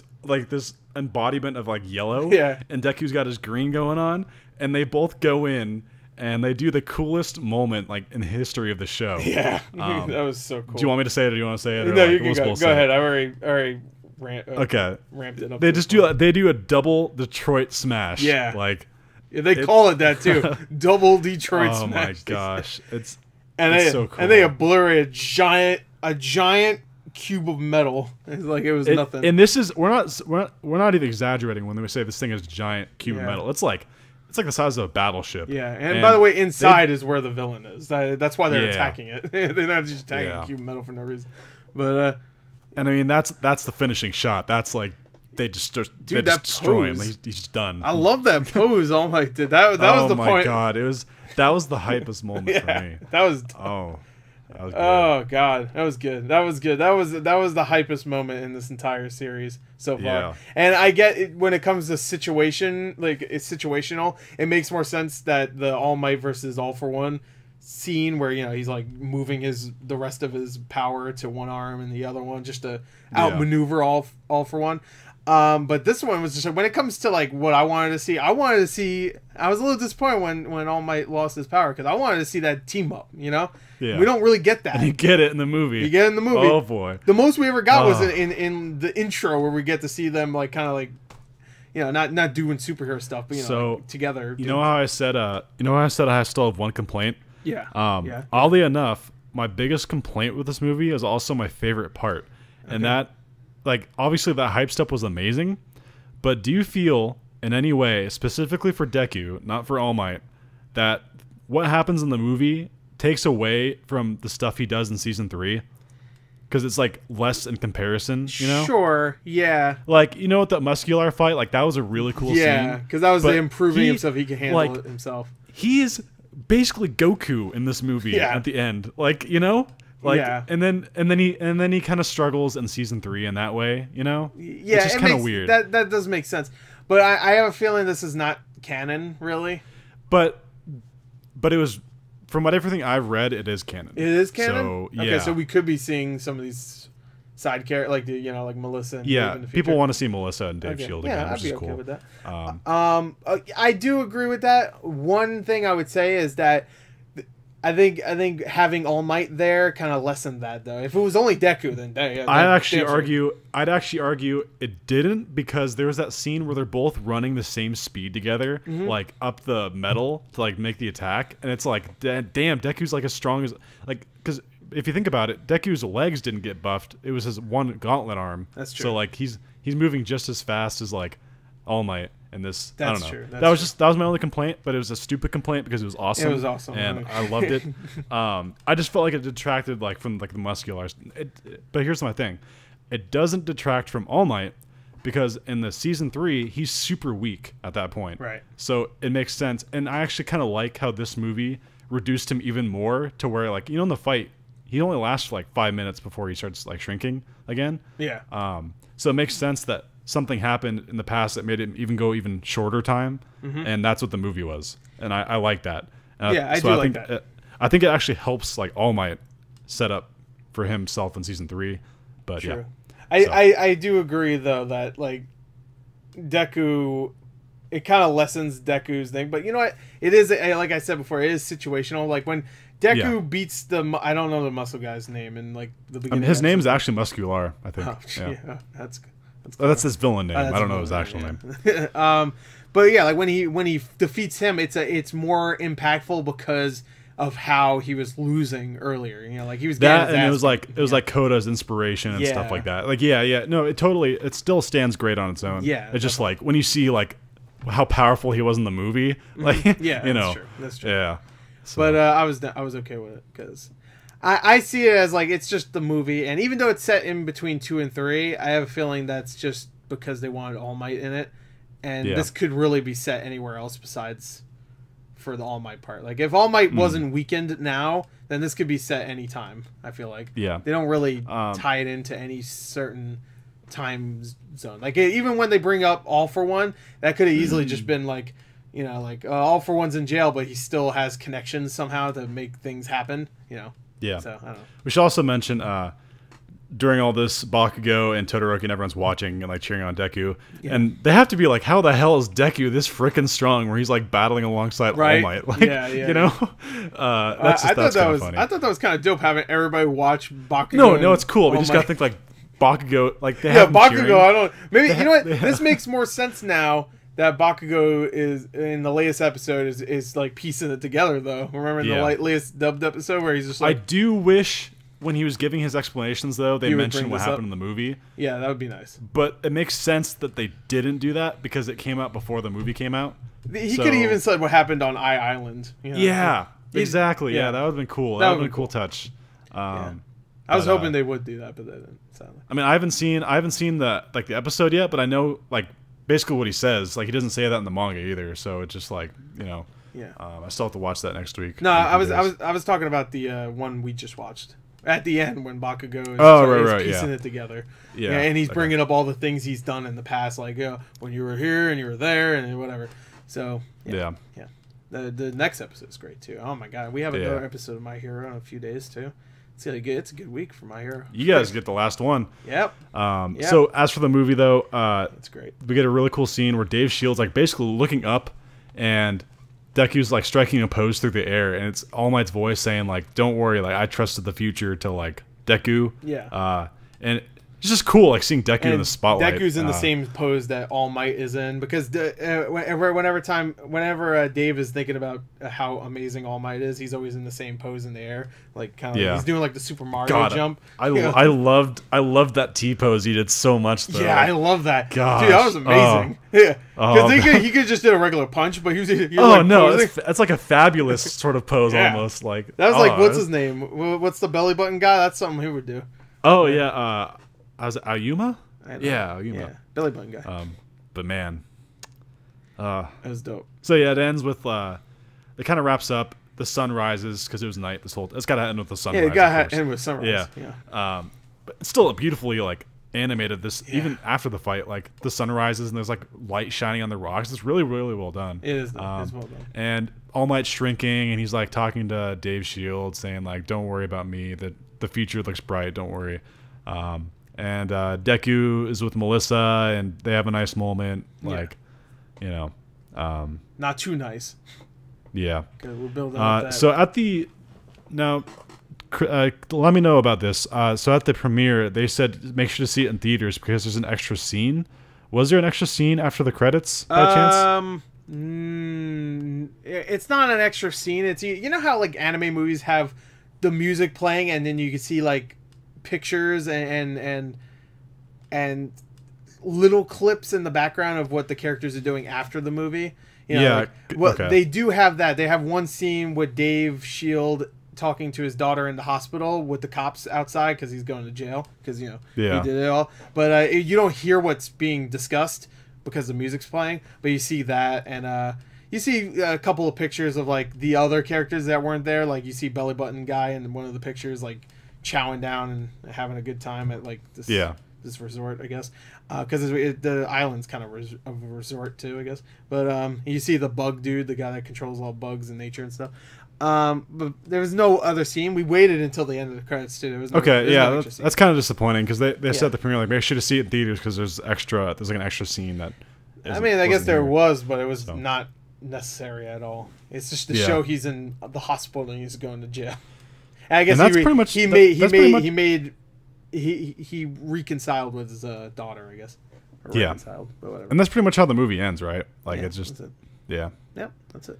embodiment of like yellow.
Yeah.
And Deku's got his green going on, and they both go in and they do the coolest moment like in the history of the show.
Yeah, that was so cool.
Do you want me to say it, or do you want to say it? Or
No,
like,
you can
we'll
go.
both
Go
say it?
ahead. I already
Okay.
ramped it up.
They just do a double Detroit smash.
Yeah.
Like.
Yeah, they call it that too. Double Detroit
Oh
smash.
my gosh, it's so cool.
And they obliterate a giant cube of metal. It's like it was nothing.
And this is we're not even exaggerating when we say this thing is a giant cube of metal. It's like the size of a battleship.
Yeah, and by the way, inside is where the villain is. That's why they're attacking it. They're not just attacking a cube of metal for no reason. But
and I mean that's the finishing shot. That's like they just destroy him. He's done.
I love that pose. Oh my! That was the point.
Oh my god! That was the hypest moment for me.
That was.
That was good.
Oh god, that was good. That was good. That was the hypest moment in this entire series so far.
Yeah.
And I get it when it comes to situation, like it's situational. It makes more sense that the All Might versus All for One scene where he's like moving the rest of his power to one arm and the other one just to outmaneuver All for One. But this one was just like, when it comes to like what I wanted to see, I was a little disappointed when All Might lost his power because I wanted to see that team up.
Yeah.
We don't really get that.
And you get it in the movie.
You get it in the movie.
Oh boy.
The most we ever got was in the intro where we get to see them like kind of like, not doing superhero stuff, but like, together.
You know how I said I still have one complaint.
Yeah. Yeah.
Oddly enough, my biggest complaint with this movie is also my favorite part, and that. Like, obviously that hype stuff was amazing, but do you feel in any way, specifically for Deku, not for All Might, that what happens in the movie takes away from the stuff he does in season 3? Because it's like less in comparison,
Sure, yeah.
Like, what that muscular fight, like that was a really cool scene.
Yeah, because that was the improving himself. He can handle it himself.
He is basically Goku in this movie at the end. Like, and then he kind of struggles in season 3 in that way,
Yeah,
it's just kind of weird.
That does make sense, but I have a feeling this is not canon, really.
But it was, from everything I've read, it is canon.
It is canon.
So yeah.
Okay, so we could be seeing some of these side characters, like like Melissa. And Dave in the future.
People want to see Melissa and Dave Shield again,
I'd
which
be
is
okay
cool.
with that. I do agree with that. One thing I would say is that I think having All Might there kind of lessened that, though. If it was only Deku, then
I'd actually argue it didn't, because there was that scene where they're both running the same speed together, like up the metal to like make the attack, and it's like, damn, Deku's like as strong as because if you think about it, Deku's legs didn't get buffed; it was his one gauntlet arm.
That's true.
So like he's moving just as fast as like All Might. And this, I don't know.
True.
That was my only complaint, but it was a stupid complaint because it was awesome.
It was awesome,
and I loved it. I just felt like it detracted from the muscular. But here's my thing: it doesn't detract from All Might, because in the season 3 he's super weak at that point.
Right.
So it makes sense, and I actually kind of like how this movie reduced him even more to where in the fight he only lasts for 5 minutes before he starts shrinking again.
Yeah.
So it makes sense that something happened in the past that made it even go even shorter time, and that's what the movie was, and I like that.
I think that.
I think it actually helps All Might set up for himself in season 3. But
True.
yeah,
I do agree though that Deku, it kind of lessens Deku's thing, but you know what? It is like I said before, it is situational. Like when Deku beats I don't know the muscle guy's name in the beginning.
His name is actually Muscular, I think.
Oh, yeah, that's good.
That's his villain name. I don't know his actual name.
But yeah, when he defeats him, it's more impactful because of how he was losing earlier. He was getting his
and
ass
it was like Koda's inspiration and stuff like that. No, it still stands great on its own.
Yeah,
it's just when you see how powerful he was in the movie,
that's true.
Yeah. So.
But I was okay with it because I see it as it's just the movie, and even though it's set in between 2 and 3, I have a feeling that's just because they wanted All Might in it, and this could really be set anywhere else besides for the All Might part. If All Might wasn't weakened now, then this could be set anytime. I feel like
Yeah.
they don't really tie it into any certain time zone. Like even when they bring up All for One, that could have easily just been like, you know, like All for One's in jail, but he still has connections somehow to make things happen. You know.
Yeah.
So I don't know.
We should also mention during all this, Bakugo and Todoroki and everyone's watching and like cheering on Deku, and they have to be like, "How the hell is Deku this freaking strong?" Where he's like battling alongside All Might, like, you know. That's
I thought that was
funny.
I thought that was kind of dope having everybody watch Bakugo.
No, it's cool. We just gotta think like Bakugo, like they
Bakugo. Cheering. I don't. Maybe you know what? This makes more sense now that Bakugo is in the latest episode is like piecing it together though. Remember in the latest dubbed episode where he's just like,
I do wish. When he was giving his explanations, though, they mentioned what happened in the movie.
Yeah, that would be nice.
But it makes sense that they didn't do that because it came out before the movie came out.
He could have even said what happened on Island. You know?
Yeah, exactly. Yeah, that would have been cool. That would have been a cool touch.
I was hoping they would do that, but they didn't. Sadly.
I mean, I haven't seen the episode yet, but I know like basically what he says. Like he doesn't say that in the manga either, so it's just like, you know.
Yeah.
I still have to watch that next week.
No, I was talking about the one we just watched. At the end, when Bakugo is piecing it together, and he's bringing up all the things he's done in the past, like when you were here and you were there and whatever. So yeah. The next episode is great too. Oh my god, we have another episode of My Hero in a few days too. It's really good. It's a good week for My Hero.
You guys get the last one.
Yep.
So as for the movie though,
it's great.
We get a really cool scene where Dave Shields like basically looking up and Deku's like striking a pose through the air, and it's All Might's voice saying like, "Don't worry, like I trusted the future to like Deku."
Yeah.
And it's just cool, like seeing Deku in the spotlight.
Deku's in the same pose that All Might is in, because whenever Dave is thinking about how amazing All Might is, he's always in the same pose in the air, like kind of he's doing like the Super Mario jump.
I loved that T pose he did so much though.
Yeah, I love that.
Gosh.
Dude, that was amazing. Yeah, because he could just did a regular punch, but he was
that's like a fabulous sort of pose almost. Like
that was like what's his name? What's the belly button guy? That's something he would do.
Oh yeah. Was it Ayuma? Yeah, Ayuma.
Yeah, belly button guy.
But man,
that was dope.
So yeah, it ends with it kind of wraps up. The sun rises because it was night. It's got to end with the sunrise.
Yeah, it got to end with sunrise.
Yeah. But it's still beautifully like animated. Even after the fight, like the sun rises and there's like light shining on the rocks. It's really, really well done.
It is. It's well done.
And All Might's shrinking, and he's like talking to Dave Shields, saying like, "Don't worry about me. That the future looks bright. Don't worry." And Deku is with Melissa, and they have a nice moment. Like, you know,
not too nice.
Yeah.
We'll build up that.
So at the now, let me know about this. So at the premiere, they said make sure to see it in theaters because there's an extra scene. Was there an extra scene after the credits by chance?
It's not an extra scene. It's, you know how like anime movies have the music playing and then you can see like pictures and little clips in the background of what the characters are doing after the movie. You know, they do have that. They have one scene with Dave Shield talking to his daughter in the hospital with the cops outside because he's going to jail because he did it all. But you don't hear what's being discussed because the music's playing. But you see that, and you see a couple of pictures of like the other characters that weren't there. Like you see Belly Button guy in one of the pictures, like chowing down and having a good time at like this resort, I guess, because the island's kind of a resort too, I guess. But you see the bug dude, the guy that controls all bugs in nature and stuff. But there was no other scene. We waited until the end of the credits too. There was
that's kind of disappointing because they said at the premiere like make sure to see it in theaters because there's like an extra scene that.
I guess there was, but it was not necessary at all. It's just to show he's in the hospital and he's going to jail. And I guess he reconciled with his daughter, I guess. Or reconciled, but whatever.
And that's pretty much how the movie ends, right? Like it's just
Yep, that's it.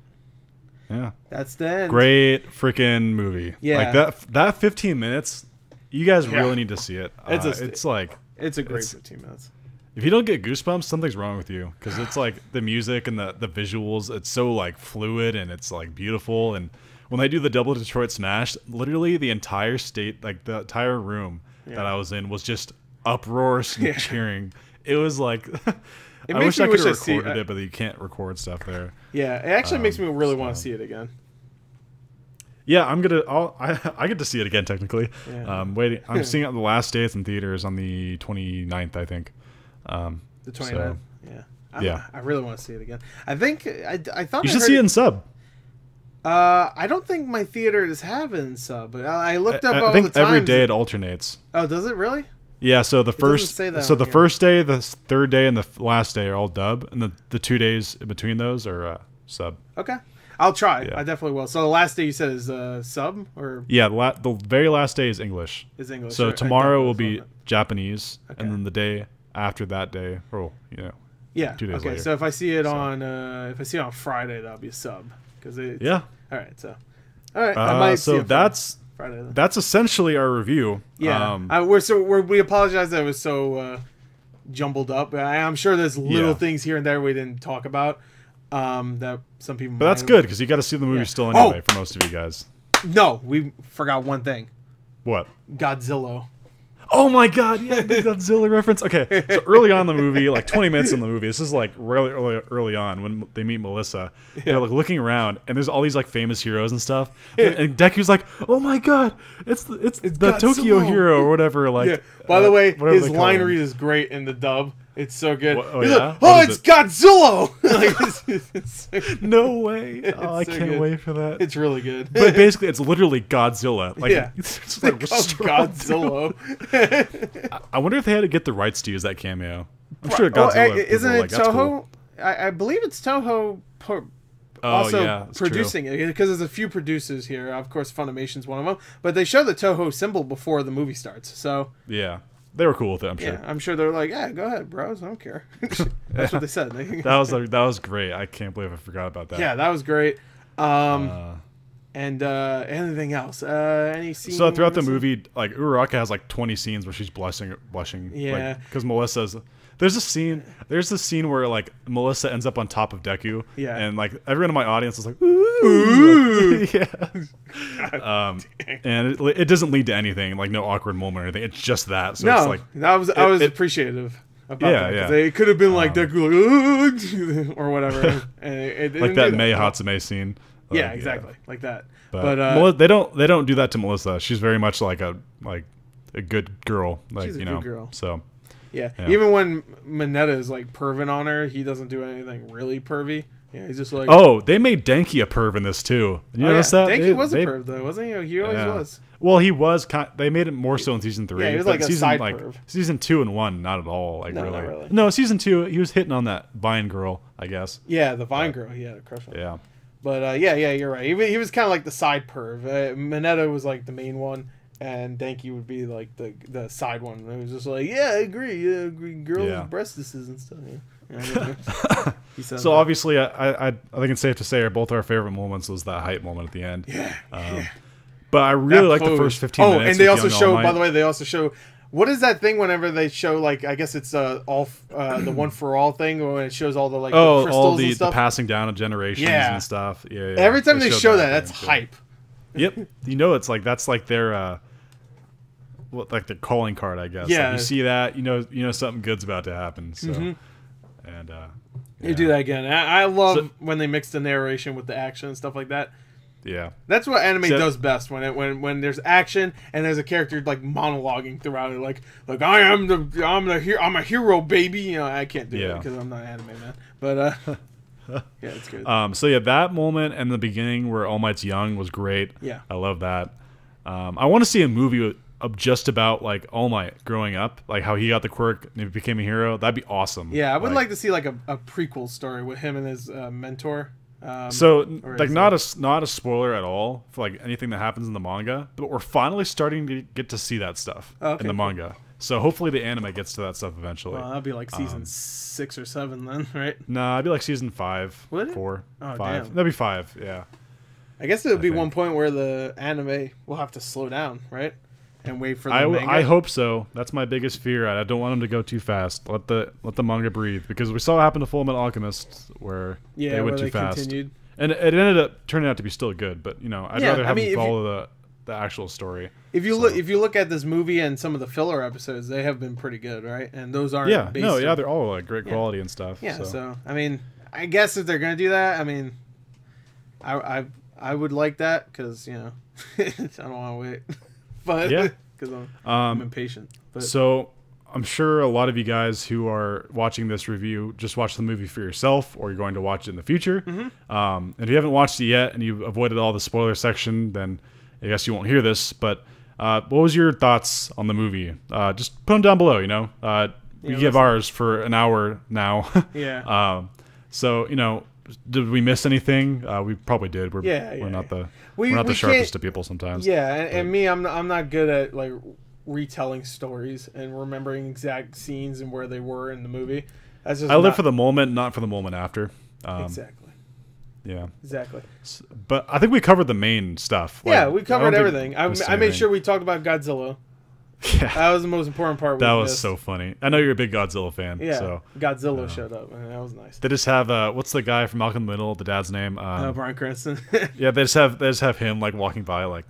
Yeah.
That's the end.
Great freaking movie.
Yeah.
Like that 15 minutes, you guys really need to see it.
It's a great 15 minutes.
If you don't get goosebumps, something's wrong with you because it's like the music and the visuals, it's so like fluid and it's like beautiful. And when they do the double Detroit smash, literally the entire state, like the entire room that I was in was just uproarious and cheering. It was like I wish I could have recorded it, but you can't record stuff there.
Yeah, it actually makes me really want to see it again.
Yeah, I get to see it again technically.
Yeah.
Waiting. I'm seeing it on the last day. It's in theaters on the 29th, I think.
The 29th.
So,
yeah. I really want to see it again. I think I thought
you should see it in sub.
I don't think my theaters have it in sub, but I looked up all
I think
the times.
every day it alternates.
Oh, does it really?
Yeah, so the first day, the third day, and the last day are all dub, and the 2 days in between those are sub.
Okay, I'll try.
Yeah.
I definitely will. So the last day you said is sub or
Yeah, the very last day is English.
is English?
So
or,
tomorrow will be Japanese,
Okay.
and then the day after that day, or
yeah.
2 days
okay,
later.
so if I see it on Friday, that'll be a sub because it.
yeah.
All right. So. All right. I might see
So
it
that's
Friday. Then.
that's essentially our review.
Yeah. We apologize that it was so jumbled up. I'm sure there's little things here and there we didn't talk about. That some people.
But that's good because you got to see the movie still anyway for most of you guys.
No, we forgot one thing.
What?
Godzilla.
Oh my god, yeah, the Godzilla reference. Okay, so early on in the movie, like 20 minutes in the movie, this is like really early on when they meet Melissa. They're like looking around, and there's all these like famous heroes and stuff. And Deku's like, "Oh my god, it's the Tokyo hero or whatever." Like,
Yeah. By the way,
whatever
his
they call
line
him.
read is great in the dub. It's so good.
Oh,
He's
yeah?
like,
What is
it's Godzilla.
It's no way! Oh, I
so
can't
good.
wait for that.
It's really good.
But basically, it's literally Godzilla. Like,
Yeah.
it's like
Godzilla.
I wonder if they had to get the rights to use that cameo. I'm sure Godzilla.
Isn't
people
it
were like, "That's
Toho?
cool."
I believe it's Toho.
Oh,
Also
yeah, that's
producing it because there's a few producers here. Of course, Funimation's one of them. But they show the Toho symbol before the movie starts. So
Yeah, they were cool with it. I'm sure.
yeah, I'm sure they're like, yeah, go ahead, bros. I don't care. That's what they said.
That was great. I can't believe I forgot about that.
Yeah, that was great. And anything else? Any scenes?
So throughout the movie, like Uraraka has like 20 scenes where she's blushing.
Yeah.
Because Melissa's. There's a scene where like Melissa ends up on top of Deku.
Yeah.
And like everyone in my audience is like, ooh. Yeah. And it doesn't lead to anything, like no awkward moment or anything. It's just that. So it's like
I was appreciative about that.
Yeah.
It could have been like Deku like, or whatever. And it
like
didn't
that
do
Mei Hatsume scene.
Yeah,
Like,
exactly, like that.
But they don't do that to Melissa. She's very much like a good girl. Like,
she's a
you know.
good girl.
So
yeah, even when Mineta is like perving on her, he doesn't do anything really pervy. Yeah, he's just like,
oh, they made Denki a perv in this too. You notice that?
Denki was a perv though, wasn't he? He always was.
Well, he was. They made it more so in season 3.
Yeah, he was
but
like a
season,
side
like,
perv.
Season 2 and 1, not at all. Like
No,
really.
not really.
No, season 2, he was hitting on that Vine girl, I guess.
Yeah, the Vine girl, he had a crush on.
Yeah.
But yeah, you're right. He was kind of like the side perv. Mineta was like the main one, and Denki would be like the side one. It was just like, yeah, I agree. Yeah, I agree. Girls with breastises and stuff. Yeah. He said
So
that.
obviously, I think it's safe to say both our favorite moments was that hype moment at the end.
Yeah.
But I really like the
pose.
first 15 minutes.
And they
with
also
Young
show.
All Might.
By the way, they also show. What is that thing? Whenever they show, like, I guess it's the one for all thing, when it shows all the like the crystals
all
and
the
stuff.
passing down of generations and stuff. Yeah.
Every time they show that, that's
too.
hype.
Yep. You know, it's like that's like their like their calling card, I guess.
Yeah.
Like you see that, you know something good's about to happen. So and
They do that again. I love when they mix the narration with the action and stuff like that.
Yeah.
That's what anime does best, when there's action and there's a character like monologuing throughout it, like I'm a hero, baby. You know, I can't do it because I'm not an anime man. But yeah, it's good.
So yeah, that moment and the beginning where All Might's young was great.
Yeah.
I love that. I want to see a movie of just about like All Might growing up, like how he got the quirk and he became a hero. That'd be awesome.
Yeah, I would like to see like a prequel story with him and his mentor.
So like not a spoiler at all for like anything that happens in the manga, but we're finally starting to get to see that stuff in the manga. So hopefully the anime gets to that stuff eventually.
Well, that'd be like season 6 or 7 then, right?
Nah, it'd be like season 5,
Would it?
4,
Oh,
5.
damn.
That'd be 5. Yeah.
I guess there would be
think.
one point where the anime will have to slow down, right? And wait for the manga.
I hope so. That's my biggest fear. I don't want them to go too fast. Let the manga breathe, because we saw what happened to Fullmetal Alchemist where they went too fast.
Continued.
And it ended up turning out to be still good, but I'd rather have them
if
follow the actual story.
If you look at this movie and some of the filler episodes, they have been pretty good, right? And those aren't
they're all like great quality and stuff.
Yeah, so I mean, I guess if they're gonna do that, I mean, I I would like that because I don't want to wait, but
Yeah.
because I'm impatient. But
So I'm sure a lot of you guys who are watching this review just watch the movie for yourself, or you're going to watch it in the future. And if you haven't watched it yet and you've avoided all the spoiler section, then I guess you won't hear this. But what was your thoughts on the movie? Just put them down below. We give ours for an hour now.
yeah.
So did we miss anything? We probably did. We're not the sharpest of people sometimes.
Yeah, and me, I'm not good at like retelling stories and remembering exact scenes and where they were in the movie.
I live for the moment, not for the moment after.
Exactly.
Yeah.
Exactly.
But I think we covered the main stuff.
Yeah, we covered everything. I made sure we talked about Godzilla.
Yeah.
That was the most important part.
That was so funny. I know you're a big Godzilla fan.
Yeah.
So.
Godzilla showed up, and that was nice.
They just have what's the guy from Malcolm in the Middle? The dad's name?
Bryan Cranston.
Yeah, they just have him like walking by like.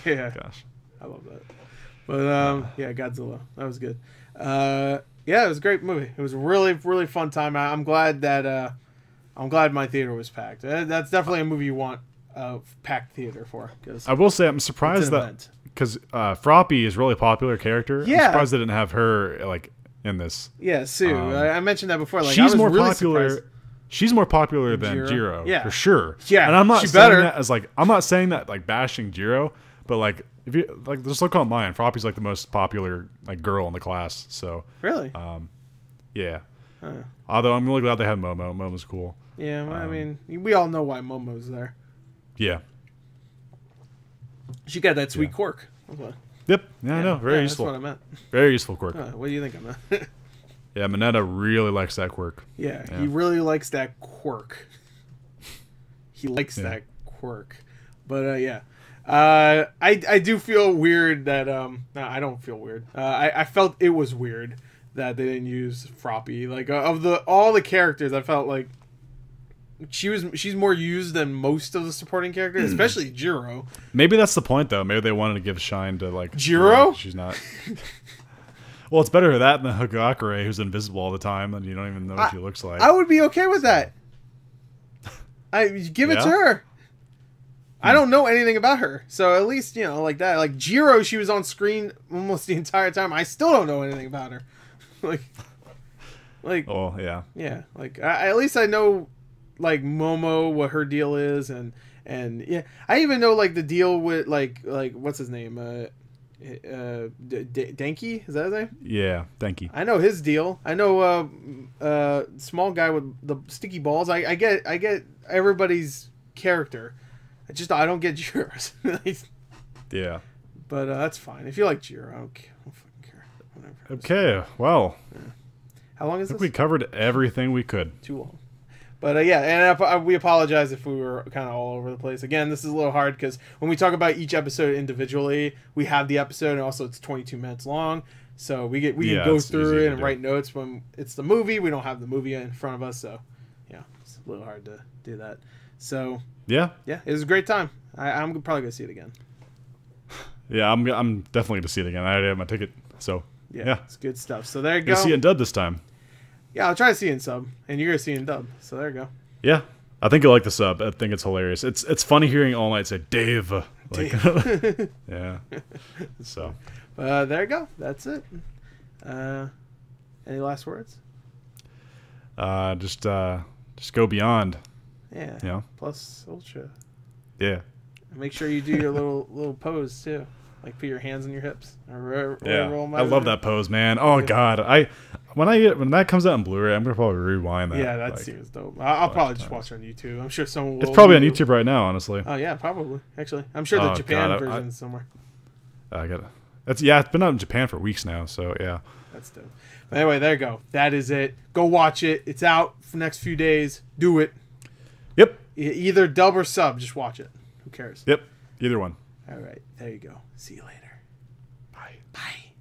Yeah.
Gosh.
I love that. But yeah, Godzilla. That was good. Yeah, it was a great movie. It was a really, really fun time. I'm glad that my theater was packed. That's definitely a movie you want a packed theater for. Cause
I will say I'm surprised that because Froppy is a really popular character.
Yeah.
I'm surprised they didn't have her like in this.
Yeah, Sue. I mentioned that before. Like,
she's
I was
more
really
popular.
Surprised.
She's more popular than Jiro,
Yeah.
for sure.
Yeah,
and I'm not saying
better.
that as like I'm not saying that like bashing Jiro, but like if you like just look online, Froppy's like the most popular like girl in the class. So
Really?
yeah. Although I'm really glad they had Momo. Momo's cool.
Yeah, well, I mean, we all know why Momo's there.
Yeah.
She got that sweet quirk.
Yep. Yeah, I know. Very useful.
That's what I meant.
Very useful quirk.
What do you think I meant?
Yeah, Mineta really likes that quirk.
Yeah, he really likes that quirk. He likes that quirk. But yeah. I do feel weird that no, I don't feel weird. I felt it was weird that they didn't use Froppy. Like of all the characters, I felt like she's more used than most of the supporting characters, especially Jiro.
Maybe that's the point though. Maybe they wanted to give shine to like
Jiro.
She's not. Well, it's better that than Hagakure, who's invisible all the time, and you don't even know what she looks like.
I would be okay with that. Give it to her. I don't know anything about her, so at least like that. Like Jiro, she was on screen almost the entire time. I still don't know anything about her. like.
Oh yeah.
Yeah, like at least I know, like Momo, what her deal is, and yeah, I even know like the deal with like what's his name, Denki, is that his name?
Yeah, Denki.
I know his deal. I know small guy with the sticky balls. I get everybody's character. I don't get Jiro's.
Yeah.
But that's fine. If you like Jiro, I don't fucking care. Whatever.
Okay, well.
Yeah. How long is this?
We covered everything we could.
Too long. But yeah, and we apologize if we were kind of all over the place. Again, this is a little hard because when we talk about each episode individually, we have the episode, and also it's 22 minutes long. So we can go through it and write notes. When it's the movie, we don't have the movie in front of us, so yeah, it's a little hard to do that. So yeah, it was a great time. I'm probably gonna see it again.
Yeah, I'm definitely gonna see it again. I already have my ticket, so yeah.
It's good stuff. So there you go.
Gonna see it in dub this time.
Yeah, I'll try to see it in sub, and you're gonna see it in dub. So there you go.
Yeah, I think you'll like the sub. I think it's hilarious. It's funny hearing All Might say Dave. Like, yeah. So.
There you go. That's it. Any last words?
Just go beyond.
Yeah.
Yeah.
Plus Ultra.
Yeah.
And make sure you do your little pose too, like put your hands on your hips.
Yeah. I love that pose, man. Oh God, when that comes out in Blu-ray, I'm gonna probably rewind that.
Yeah, that seems dope. I'll probably just watch it on YouTube. I'm sure someone will.
It's probably on YouTube right now, honestly.
Oh yeah, probably. Actually, I'm sure the Japan version is somewhere.
I got it. It's been out in Japan for weeks now, so yeah.
That's dope. But anyway, there you go. That is it. Go watch it. It's out for the next few days. Do it.
Yep.
Either dub or sub. Just watch it. Who cares?
Yep. Either one.
All right. There you go. See you later.
Bye.
Bye.